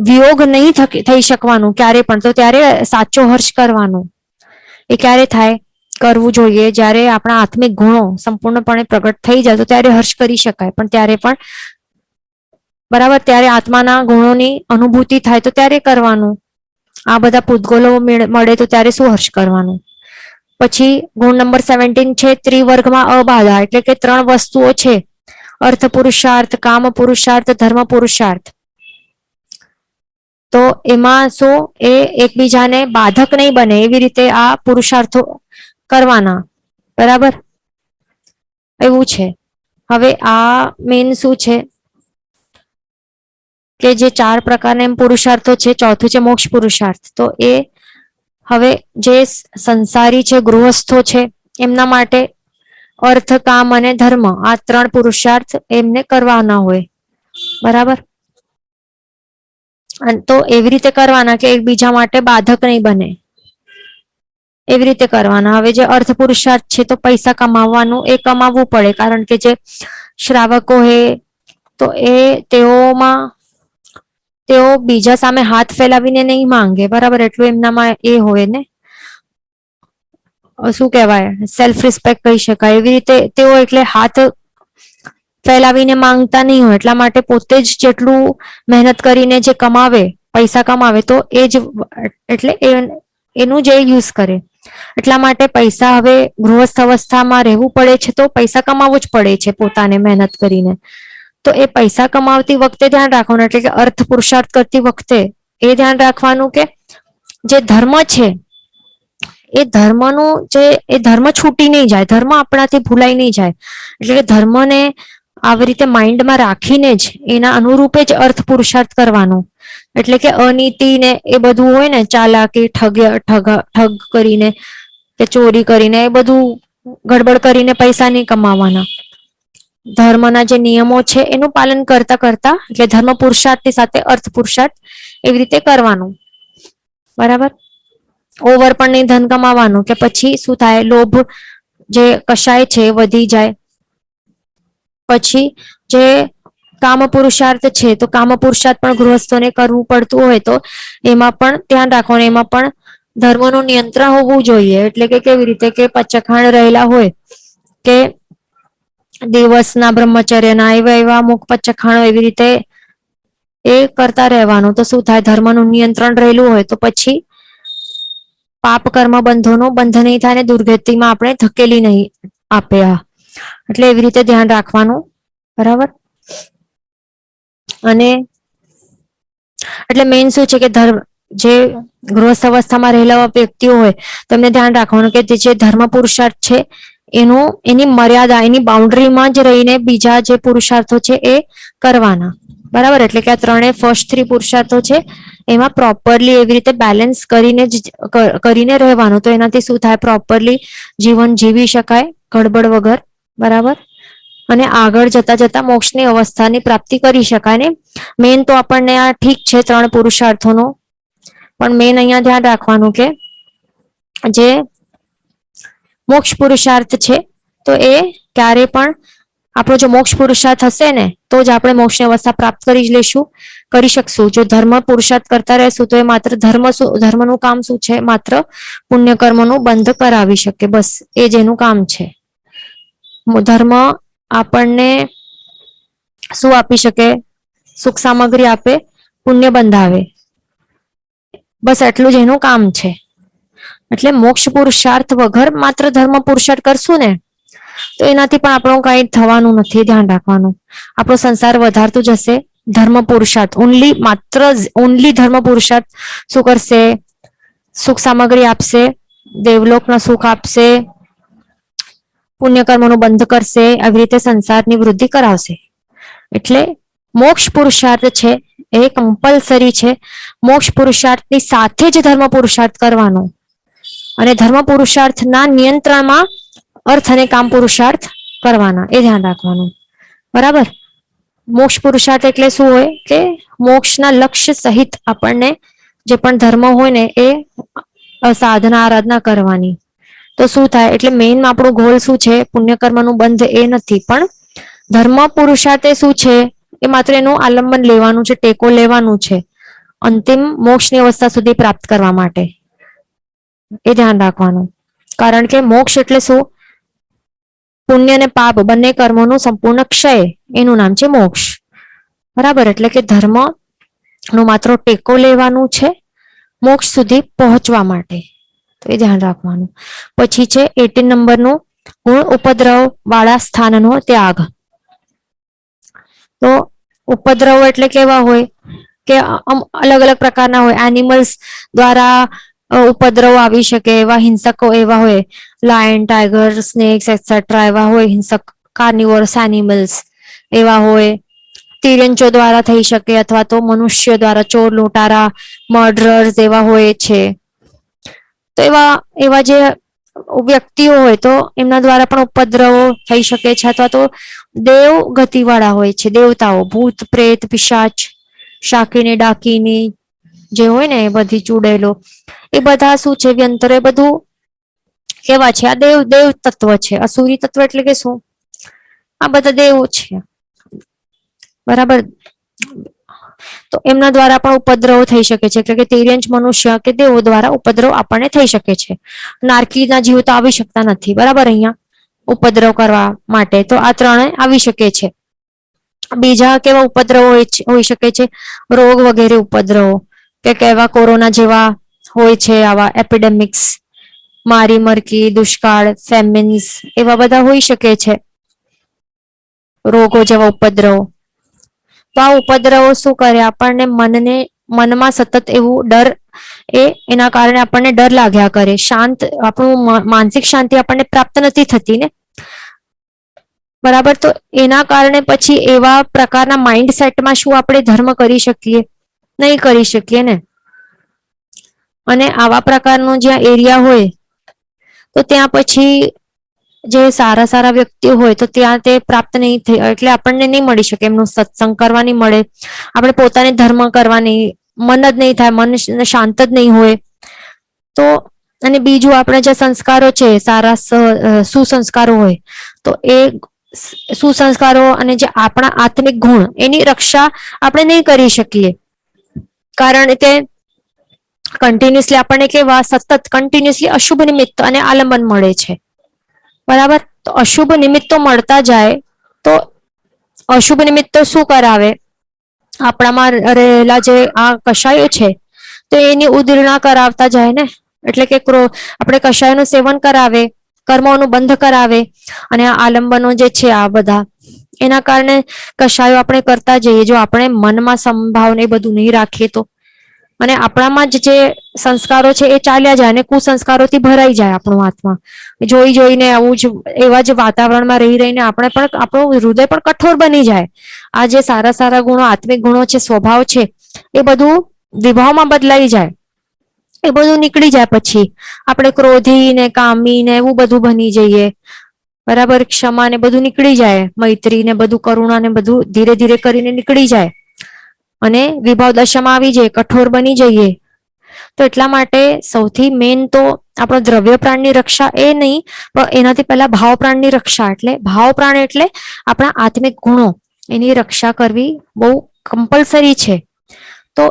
વિયોગ નહીં થઈ શકવાનું ક્યારે પણ, તો ત્યારે સાચો હર્ષ કરવાનો. એ ક્યારે થાય? કરવું જોઈએ જ્યારે આપણા આત્મિક ગુણો સંપૂર્ણપણે પ્રગટ થઈ જાય તો ત્યારે હર્ષ કરી શકાય. પણ ત્યારે પણ બરાબર, ત્યારે આત્માના ગુણોની અનુભૂતિ થાય તો ત્યારે કરવાનું. આ બધા પૂતગલો મળે તો ત્યારે શું હર્ષ કરવાનું? પછી ગુણ નંબર 17 છે ત્રિવર્ગમાં અબાધા, એટલે કે 3 વસ્તુઓ છે, અર્થ પુરુષાર્થ, કામ પુરુષાર્થ, ધર્મ પુરુષાર્થ. તો એમાં શું એ એકબીજાને બાધક નહીં બને એવી રીતે આ પુરુષાર્થો કરવાના. બરાબર, એવું છે. હવે આ મેન શું છે કે જે 4 પ્રકારના પુરુષાર્થો છે, ચોથું છે મોક્ષ પુરુષાર્થ. તો એ હવે જે સંસારી છે, ગૃહસ્થો છે, એમના માટે અર્થ, કામ અને ધર્મ, આ 3 પુરુષાર્થ એમને કરવાના હોય. બરાબર, તો એવી રીતે કરવાના કે એકબીજા માટે બાધક નહીં બને, એવી રીતે કરવાના. હવે જે અર્થ પુરુષાર્થ છે તો પૈસા કમાવવાનું, એ કમાવવું પડે, કારણ કે જે શ્રાવકો હે તો તેઓ બીજા સામે હાથ ફેલાવીને નહીં માંગે. બરાબર, એટલું એમનામાં એ હોય ને, શું કહેવાય, સેલ્ફ રિસ્પેક્ટ કહી શકાય. એવી રીતે તેઓ એટલે હાથ ફેલાવીને માંગતા નહીં હોય. એટલા માટે પોતે જ જેટલું મહેનત કરીને જે કમાવે, પૈસા કમાવે, તો એ જ એટલે એનું જે યુઝ કરે. એટલા માટે પૈસા, હવે ગૃહસ્થ અવસ્થામાં રહેવું પડે છે તો પૈસા કમાવવું જ પડે છે પોતાને મહેનત કરીને. તો એ પૈસા કમાવતી વખતે ધ્યાન રાખવાનું, એટલે કે અર્થ પુરુષાર્થ કરતી વખતે એ ધ્યાન રાખવાનું કે જે ધર્મ છે એ ધર્મ છૂટી નહીં જાય, ધર્મ આપણાથી ભૂલાઈ નહીં જાય. એટલે કે ધર્મને આવી રીતે માઇન્ડમાં રાખીને જ એના અનુરૂપે જ અર્થ પુરુષાર્થ કરવાનો. એટલે કે અનીતિ ને એ બધું હોય ને, ચાલાકી, ઠગ કરીને કે ચોરી કરીને, એ બધું ગડબડ કરીને પૈસા નહીં કમાવાના. ધર્મના જે નિયમો છે એનું પાલન કરતા કરતા, એટલે ધર્મ પુરુષાર્થની સાથે અર્થ પુરુષાર્થ એવી રીતે કરવાનું. બરાબર, ઓવર પણ નહીં ધન કમાવાનું, કે પછી શું થાય, લોભ જે કશાય છે વધી જાય. પછી જે કામ પુરુષાર્થ છે તો કામ પુરુષાર્થ પણ ગૃહસ્થોને કરવું પડતું હોય તો એમાં પણ ધ્યાન રાખવાનું. એમાં પણ ધર્મનું નિયંત્રણ હોવું જોઈએ. એટલે કે કેવી રીતે, કે પચખાણ રહેલા હોય કે દિવસના બ્રહ્મચર્યના એવા અમુક પચખાણો એવી રીતે એ કરતા રહેવાનું. તો શું થાય, ધર્મનું નિયંત્રણ રહેલું હોય તો પછી પાપ કર્મ બંધોનો બંધ નહીં થાય ને દુર્ગતિમાં આપણે ધકેલી નહીં આપે. એટલે એવી રીતે ધ્યાન રાખવાનું. બરાબર, અને એટલે મેઇન શું છે કે જે ગૃહસ્થ અવસ્થામાં રહેલા વ્યક્તિઓ હોય તેમને ધ્યાન રાખવાનું કે જે ધર્મ પુરુષાર્થ છે એની મર્યાદા, એની બાઉન્ડ્રીમાં જ રહીને બીજા જે પુરુષાર્થો છે એ કરવાના. બરાબર, એટલે કે આ 3 ફર્સ્ટ 3 પુરુષાર્થો છે એમાં પ્રોપરલી એવી રીતે બેલેન્સ કરીને રહેવાનું. તો એનાથી શું થાય, પ્રોપરલી જીવન જીવી શકાય ગડબડ વગર. બરાબર, અને આગળ જતા જતા મોક્ષની અવસ્થાની પ્રાપ્તિ કરી શકાય ને. મેન તો આપણને આ ઠીક છે 3 પુરુષાર્થોનો, પણ મેન અહીંયા ધ્યાન રાખવાનું કે જે મોક્ષ પુરુષાર્થ છે તો એ ક્યારે પણ આપણો જો મોક્ષ પુરુષાર્થ હશે ને તો જ આપણે મોક્ષની અવસ્થા પ્રાપ્ત કરી શકશું. જો ધર્મ પુરુષાર્થ કરતા રહેશું તો એ માત્ર ધર્મનું કામ શું છે, માત્ર પુણ્ય કર્મનું બંધ કરાવી શકે. બસ એ જ એનું કામ છે. ધર્મ આપણને શું આપી શકે, સુખ સામગ્રી આપે, પુણ્ય બંધાવે, બસ એટલું જ એનું કામ છે. એટલે મોક્ષ પુરુષાર્થ વગર માત્ર ધર્મ પુરુષાર્થ કરશું ને તો એનાથી પણ આપણું કઈ થવાનું નથી. ધ્યાન રાખવાનું, આપણો સંસાર વધારતું જશે. ધર્મ પુરુષાર્થ ઓનલી, માત્ર ઓનલી ધર્મ પુરુષાર્થ શું કરશે? સુખ સામગ્રી આપશે, દેવલોકના સુખ આપશે, પુણ્યકર્મોનું બંધ કરશે, આવી રીતે સંસારની વૃદ્ધિ કરાવશે. એટલે મોક્ષ પુરુષાર્થ છે એ કમ્પલસરી છે. મોક્ષ પુરુષાર્થની સાથે જ ધર્મ પુરુષાર્થ કરવાનો, અને ધર્મ પુરુષાર્થના નિયંત્રણમાં અર્થ અને કામ પુરુષાર્થ કરવાના, એ ધ્યાન રાખવાનું. બરાબર? મોક્ષ પુરુષાર્થ એટલે શું હોય કે મોક્ષના લક્ષ્ય સહિત આપણને જે પણ ધર્મ હોય ને એ સાધના આરાધના કરવાની. તો શું થાય? એટલે મેઇન આપણું ગોલ શું છે? પુણ્યકર્મનું બંધ એ નથી, પણ ધર્મ પુરુષાર્થ એ શું છે? એ માત્ર એનું આલંબન લેવાનું છે, ટેકો લેવાનું છે અંતિમ મોક્ષની અવસ્થા સુધી પ્રાપ્ત કરવા માટે. એ ધ્યાન રાખવાનું. કારણ કે મોક્ષ એટલે શું? પુણ્ય અને પાપ બંને કર્મોનું સંપૂર્ણ ક્ષય, એનું નામ છે મોક્ષ. બરાબર? એટલે કે ધર્મ નો માત્ર ટેકો લેવાનું છે મોક્ષ સુધી પહોંચવા માટે. તો એ ધ્યાન રાખવાનું. પછી છે 18 નંબરનું ગુણ ઉપદ્રવ વાળા સ્થાનનો ત્યાગ. તો ઉપદ્રવ એટલે કેવા હોય કે અલગ અલગ પ્રકારના હોય. એનિમલ્સ દ્વારા ઉપદ્રવ આવી શકે એવા હિંસકો એવા હોય, લાયન, ટાઈગર, સ્નેક્સ એક્સેટ્રા એવા હોય હિંસક, કાર્નિવોરસ એનિમલ્સ એવા હોય. તિર્યંચો દ્વારા થઈ શકે, અથવા તો મનુષ્ય દ્વારા, ચોર લૂંટારા, મર્ડરર્સ એવા હોય છે. તો એવા એવા જે વ્યક્તિઓ હોય તો એમના દ્વારા પણ ઉપદ્રવો થઈ શકે છે, અથવા તો દેવ ગતિવાળા હોય છે, દેવતાઓ, ભૂત, પ્રેત, પિશાચ, શાકીની ડાકીની જે હોય ને એ બધી ચૂડેલો, એ બધા શું છે? વ્યંતર, એ બધું કેવા છે? આ દેવ દેવ તત્વ છે. અસુરી તત્વ એટલે કે શું? આ બધા દેવો છે. બરાબર? તો એમના દ્વારા પણ ઉપદ્રવ થઈ શકે છે, એટલે કે તિર્યંચ, મનુષ્ય કે દેવો દ્વારા ઉપદ્રવ આપણને થઈ શકે છે. નારકીના જીવ તો આવી શકતા નથી. બરાબર? અહીંયા ઉપદ્રવ કરવા માટે તો આ ત્રણે આવી શકે છે. બીજા કેવા ઉપદ્રવો હોઈ શકે છે? રોગ વગેરે ઉપદ્રવો, કે કેવા કોરોના જેવા હોય છે, આવા એપિડેમિક્સ, મારી મરકી, દુષ્કાળ, ફેમિન્સ, એવા બધા હોઈ શકે છે રોગો જેવા ઉપદ્રવો. તો આ ઉપદ્રવો શું કરે? આપણને મનમાં સતત એવું ડર, એના કારણે આપણને ડર લાગ્યા કરે. શાંત, આપણું માનસિક શાંતિ આપણને પ્રાપ્ત નથી થતી ને. બરાબર? તો એના કારણે પછી એવા પ્રકારના માઇન્ડસેટમાં શું આપણે ધર્મ કરી શકીએ? નહીં કરી શકીએ ને. અને આવા પ્રકારનો જ્યાં એરિયા હોય તો ત્યાં પછી જે સારા સારા વ્યક્તિઓ હોય તો ત્યાં તે પ્રાપ્ત નહીં થઈ, એટલે આપણને નહીં મળી શકે. એમનું સત્સંગ કરવા નહીં મળે, આપણે પોતાને ધર્મ કરવાની મન જ નહીં થાય, મન શાંત જ નહીં હોય. તો અને બીજું, આપણે જે સંસ્કારો છે, સારા સુસંસ્કારો હોય તો એ સુસંસ્કારો અને જે આપણા આત્મિક ગુણ, એની રક્ષા આપણે નહીં કરી શકીએ. કારણ કે કન્ટિન્યુઅસલી આપણને કેવા સતત કન્ટિન્યુઅસલી અશુભ નિમિત્ત અને આલંબન મળે છે. બરાબર? તો અશુભ નિમિત્તો મળતા જાય તો અશુભ નિમિત્તો શું કરાવે? આપણામાં રહેલા જે આ કષાયો છે તો એની ઉદીર્ણા કરાવતા જાય ને. એટલે કે આપણે કષાયનું સેવન કરાવે, કર્મોનું બંધ કરાવે, અને આ આલંબનો જે છે આ બધા, એના કારણે કષાયો આપણે કરતા જઈએ. જો આપણે મનમાં સંભાવના એ બધું નહીં રાખીએ તો, અને આપણામાં જ જે સંસ્કારો છે એ ચાલ્યા જાય અને કુસંસ્કારોથી ભરાઈ જાય આપણું આત્મા. જોઈ જોઈને આવું જ એવા જ વાતાવરણમાં રહી રહીને આપણે પણ, આપણું હૃદય પણ કઠોર બની જાય. આ જે સારા સારા ગુણો, આત્મિક ગુણો છે, સ્વભાવ છે, એ બધું વિભાવમાં બદલાઈ જાય. એ બધું નીકળી જાય. પછી આપણે ક્રોધી ને કામી ને એવું બધું બની જઈએ. બરાબર? ક્ષમા ને બધું નીકળી જાય, મૈત્રી ને બધું, કરુણા ને બધું ધીરે ધીરે કરીને નીકળી જાય, અને વિભાવ દશામાં આવી જાય, કઠોર બની જઈએ. તો એટલા માટે સૌથી મેઇન તો આપણો દ્રવ્ય પ્રાણની રક્ષા એ નહીં, પણ એનાથી પહેલા ભાવ પ્રાણની રક્ષા. એટલે ભાવ પ્રાણ એટલે આપણા આત્મિક ગુણો, એની રક્ષા કરવી બહુ કમ્પલસરી છે. તો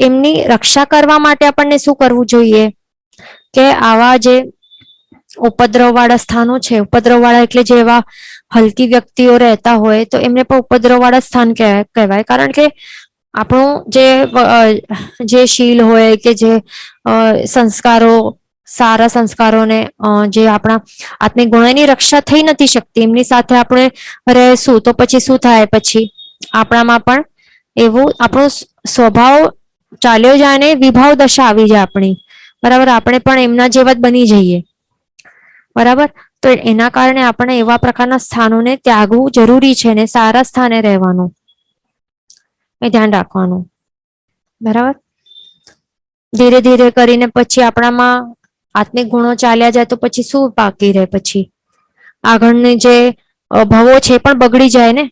એમની રક્ષા કરવા માટે આપણને શું કરવું જોઈએ? કે આવા જે ઉપદ્રવ વાળા સ્થાનો છે, ઉપદ્રવ વાળા એટલે જેવા હલકી વ્યક્તિઓ રહેતા હોય તો એમને પણ ઉપદ્રવ વાળા સ્થાન કહેવાય. કારણ કે આપણું જે શીલ હોય કે જે સંસ્કારો સારા સંસ્કારોને જે આપણા આત્મિક ગુણોની રક્ષા થઈ નથી શકતી એમની સાથે આપણે રહેશું તો પછી શું થાય? પછી આપણામાં પણ એવું આપણો સ્વભાવ ચાલ્યો જાય ને વિભાવ દશા આવી જાય આપણી, બરાબર? આપણે પણ એમના જેવા જ બની જઈએ, બરાબર? તો એના કારણે આપણે એવા પ્રકારના સ્થાનોને ત્યાગવું જરૂરી છે ને સારા સ્થાને રહેવાનું એ ધ્યાન રાખવાનું, બરાબર? ધીરે ધીરે કરીને પછી આપણામાં આત્મિક ગુણો ચાલ્યા જાય તો પછી શું બાકી રહે? પછી આગળની જે ભવો છે એ પણ બગડી જાય ને,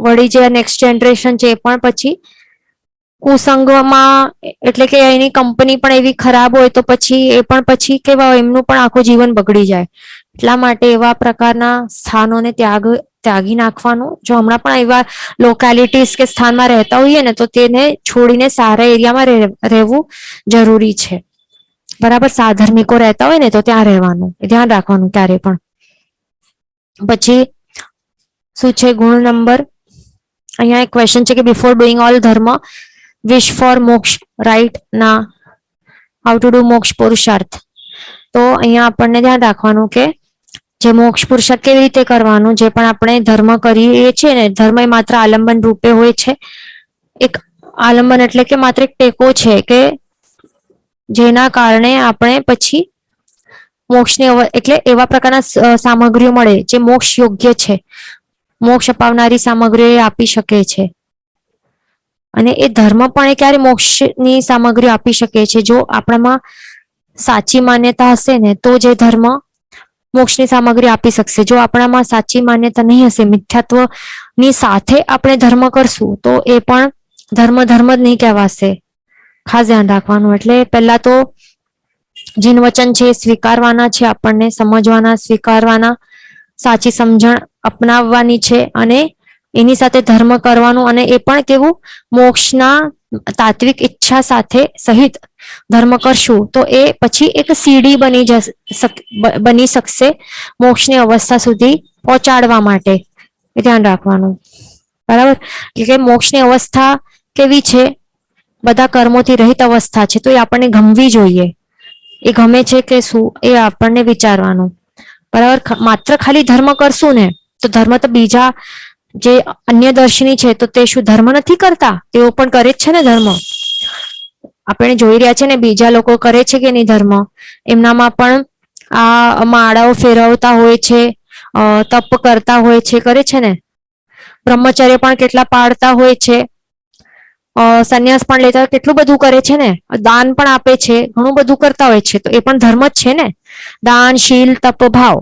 વળી જે નેક્સ્ટ જનરેશન છે એ પણ પછી કુસંગમાં, એટલે કે એની કંપની પણ એવી ખરાબ હોય તો પછી એ પણ પછી કેવા એમનું પણ આખું જીવન બગડી જાય. એટલા માટે એવા પ્રકારના સ્થાનોને ત્યાગી નાખવાનું. જો હમણાં પણ એવા લોકેલિટીઝ કે સ્થાનમાં રહેતા હોઈએ ને તો તેને છોડીને સારા એરિયામાં રહેવું જરૂરી છે, બરાબર? સાધર્મિકો રહેતા હોય ને તો ત્યાં રહેવાનું, ધ્યાન રાખવાનું ક્યારે પણ. પછી શું છે ગુણ નંબર? અહીંયા એક ક્વેશ્ચન છે કે બિફોર ડુઈંગ ઓલ ધર્મ વિશ ફોર મોક્ષ, રાઈટ? ના. હાઉ ટુ ડુ મોક્ષ પુરુષાર્થ? તો અહીંયા આપણને ધ્યાન રાખવાનું કે જે મોક્ષ પુરુષાર્થ કેવી રીતે કરવાનું? જે પણ આપણે ધર્મ કરીએ છીએ ને, ધર્મ એ માત્ર આલંબન રૂપે હોય છે. એક આલંબન એટલે કે માત્ર એક ટેકો છે કે જેના કારણે આપણે પછી મોક્ષની એટલે એવા પ્રકારના સામગ્રીઓ મળે જે મોક્ષ યોગ્ય છે, મોક્ષ અપાવનારી સામગ્રીઓ આપી શકે છે. અને એ ધર્મ પણ એ ક્યારે મોક્ષની સામગ્રીઓ આપી શકે છે જો આપણામાં સાચી માન્યતા હશે ને તો જે ધર્મ મોક્ષની સામગ્રી આપી શકશે. જો આપણામાં સાચી માન્યતા નહીં હશે, મિથ્યાત્વની સાથે આપણે ધર્મ કરશું તો એ પણ ધર્મ જ નહીં કહેવાશે. ખાસ ધ્યાન રાખવાનું. એટલે પહેલા તો જીન વચન છે સ્વીકારવાના છે, આપણને સમજવાના, સ્વીકારવાના, સાચી સમજણ અપનાવવાની છે અને એની સાથે ધર્મ કરવાનું. અને એ પણ કેવું? મોક્ષના તાત્વિક ઈચ્છા સાથે સહિત ધર્મ કરશું તો એ પછી એક સીડી બની શકશે મોક્ષની અવસ્થા સુધી પહોંચાડવા માટે. એ ધ્યાન રાખવાનું, બરાબર? એટલે કે મોક્ષની અવસ્થા કેવી છે? બધા કર્મોથી રહિત અવસ્થા છે, તો એ આપણને ગમવી જોઈએ. એ ગમે છે કે શું એ આપણને વિચારવાનું, બરાબર? માત્ર ખાલી ધર્મ કરશું ને તો ધર્મ તો બીજા જે અન્ય દર્શની છે તો તે શું ધર્મ નથી કરતા? તેઓ પણ કરે જ છે ને ધર્મ. આપણે જોઈ રહ્યા છે ને બીજા લોકો કરે છે કે નહીં ધર્મ? એમનામાં પણ આ માળાઓ ફેરવતા હોય છે, તપ કરતા હોય છે, કરે છે ને? બ્રહ્મચર્ય પણ કેટલા પાળતા હોય છે, સંન્યાસ પણ લેતા હોય, કેટલું બધું કરે છે ને, દાન પણ આપે છે, ઘણું બધું કરતા હોય છે. તો એ પણ ધર્મ જ છે ને. દાન, શીલ, તપ, ભાવ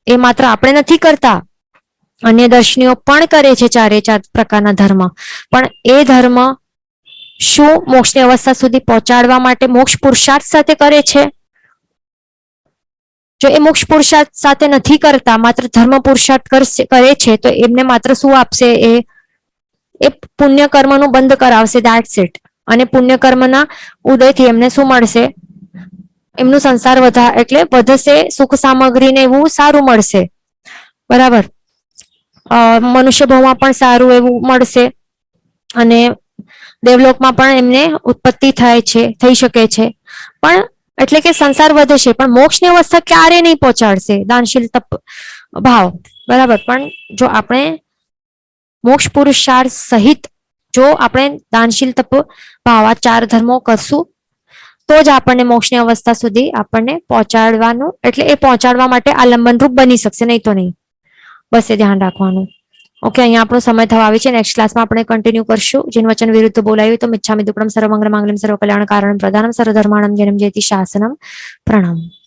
એ માત્ર આપણે નથી કરતા, અન્ય દર્શનીઓ પણ કરે છે ચારે ચાર પ્રકારના ધર્મ. પણ એ ધર્મ શું મોક્ષની અવસ્થા સુધી પહોંચાડવા માટે મોક્ષ પુરુષાર્થ સાથે કરે છે? જો એ મોક્ષ પુરુષાર્થ સાથે નથી કરતા, માત્ર ધર્મ પુરુષાર્થ કરે છે તો એમને માત્ર શું આપશે? એ પુણ્ય કર્મનું બંધ કરાવશે, ધેટ્સ ઇટ. અને પુણ્ય કર્મના ઉદયથી એમને શું મળશે? એમનું સંસાર એટલે વધશે, સુખ સામગ્રીને એવું સારું મળશે, બરાબર? મનુષ્ય ભાવમાં પણ સારું એવું મળશે અને દેવલોકમાં પણ એમને ઉત્પત્તિ થઈ શકે છે. પણ એટલે કે સંસાર વધે છે પણ મોક્ષની અવસ્થા ક્યારે નહીં પહોંચાડશે દાનશીલ તપ ભાવ, બરાબર? પણ જો આપણે મોક્ષ પુરુષાર્થ સહિત જો આપણે દાનશીલ તપ ભાવ આ ચાર ધર્મો કરશું તો જ આપણને મોક્ષની અવસ્થા સુધી આપણને પહોંચાડવાનું, એટલે એ પહોંચાડવા માટે આલંબનરૂપ બની શકશે, નહીં તો નહીં. બસ એ ધ્યાન રાખવાનું. ઓકે, અહીંયા આપણો સમય થવા આવી છે. નેક્સ્ટ ક્લાસમાં આપણે કન્ટિન્યુ કરશું. જીન વચન વિરુદ્ધ બોલાયું તો મિચ્છામિ દુક્કડમ સર્વમંગલ માંગલ્યમ સર્વ કલ્યાણ કારણમ પ્રધાનમ સર્વધર્માણમ જન્મ જયતિ શાસનમ. પ્રણામ.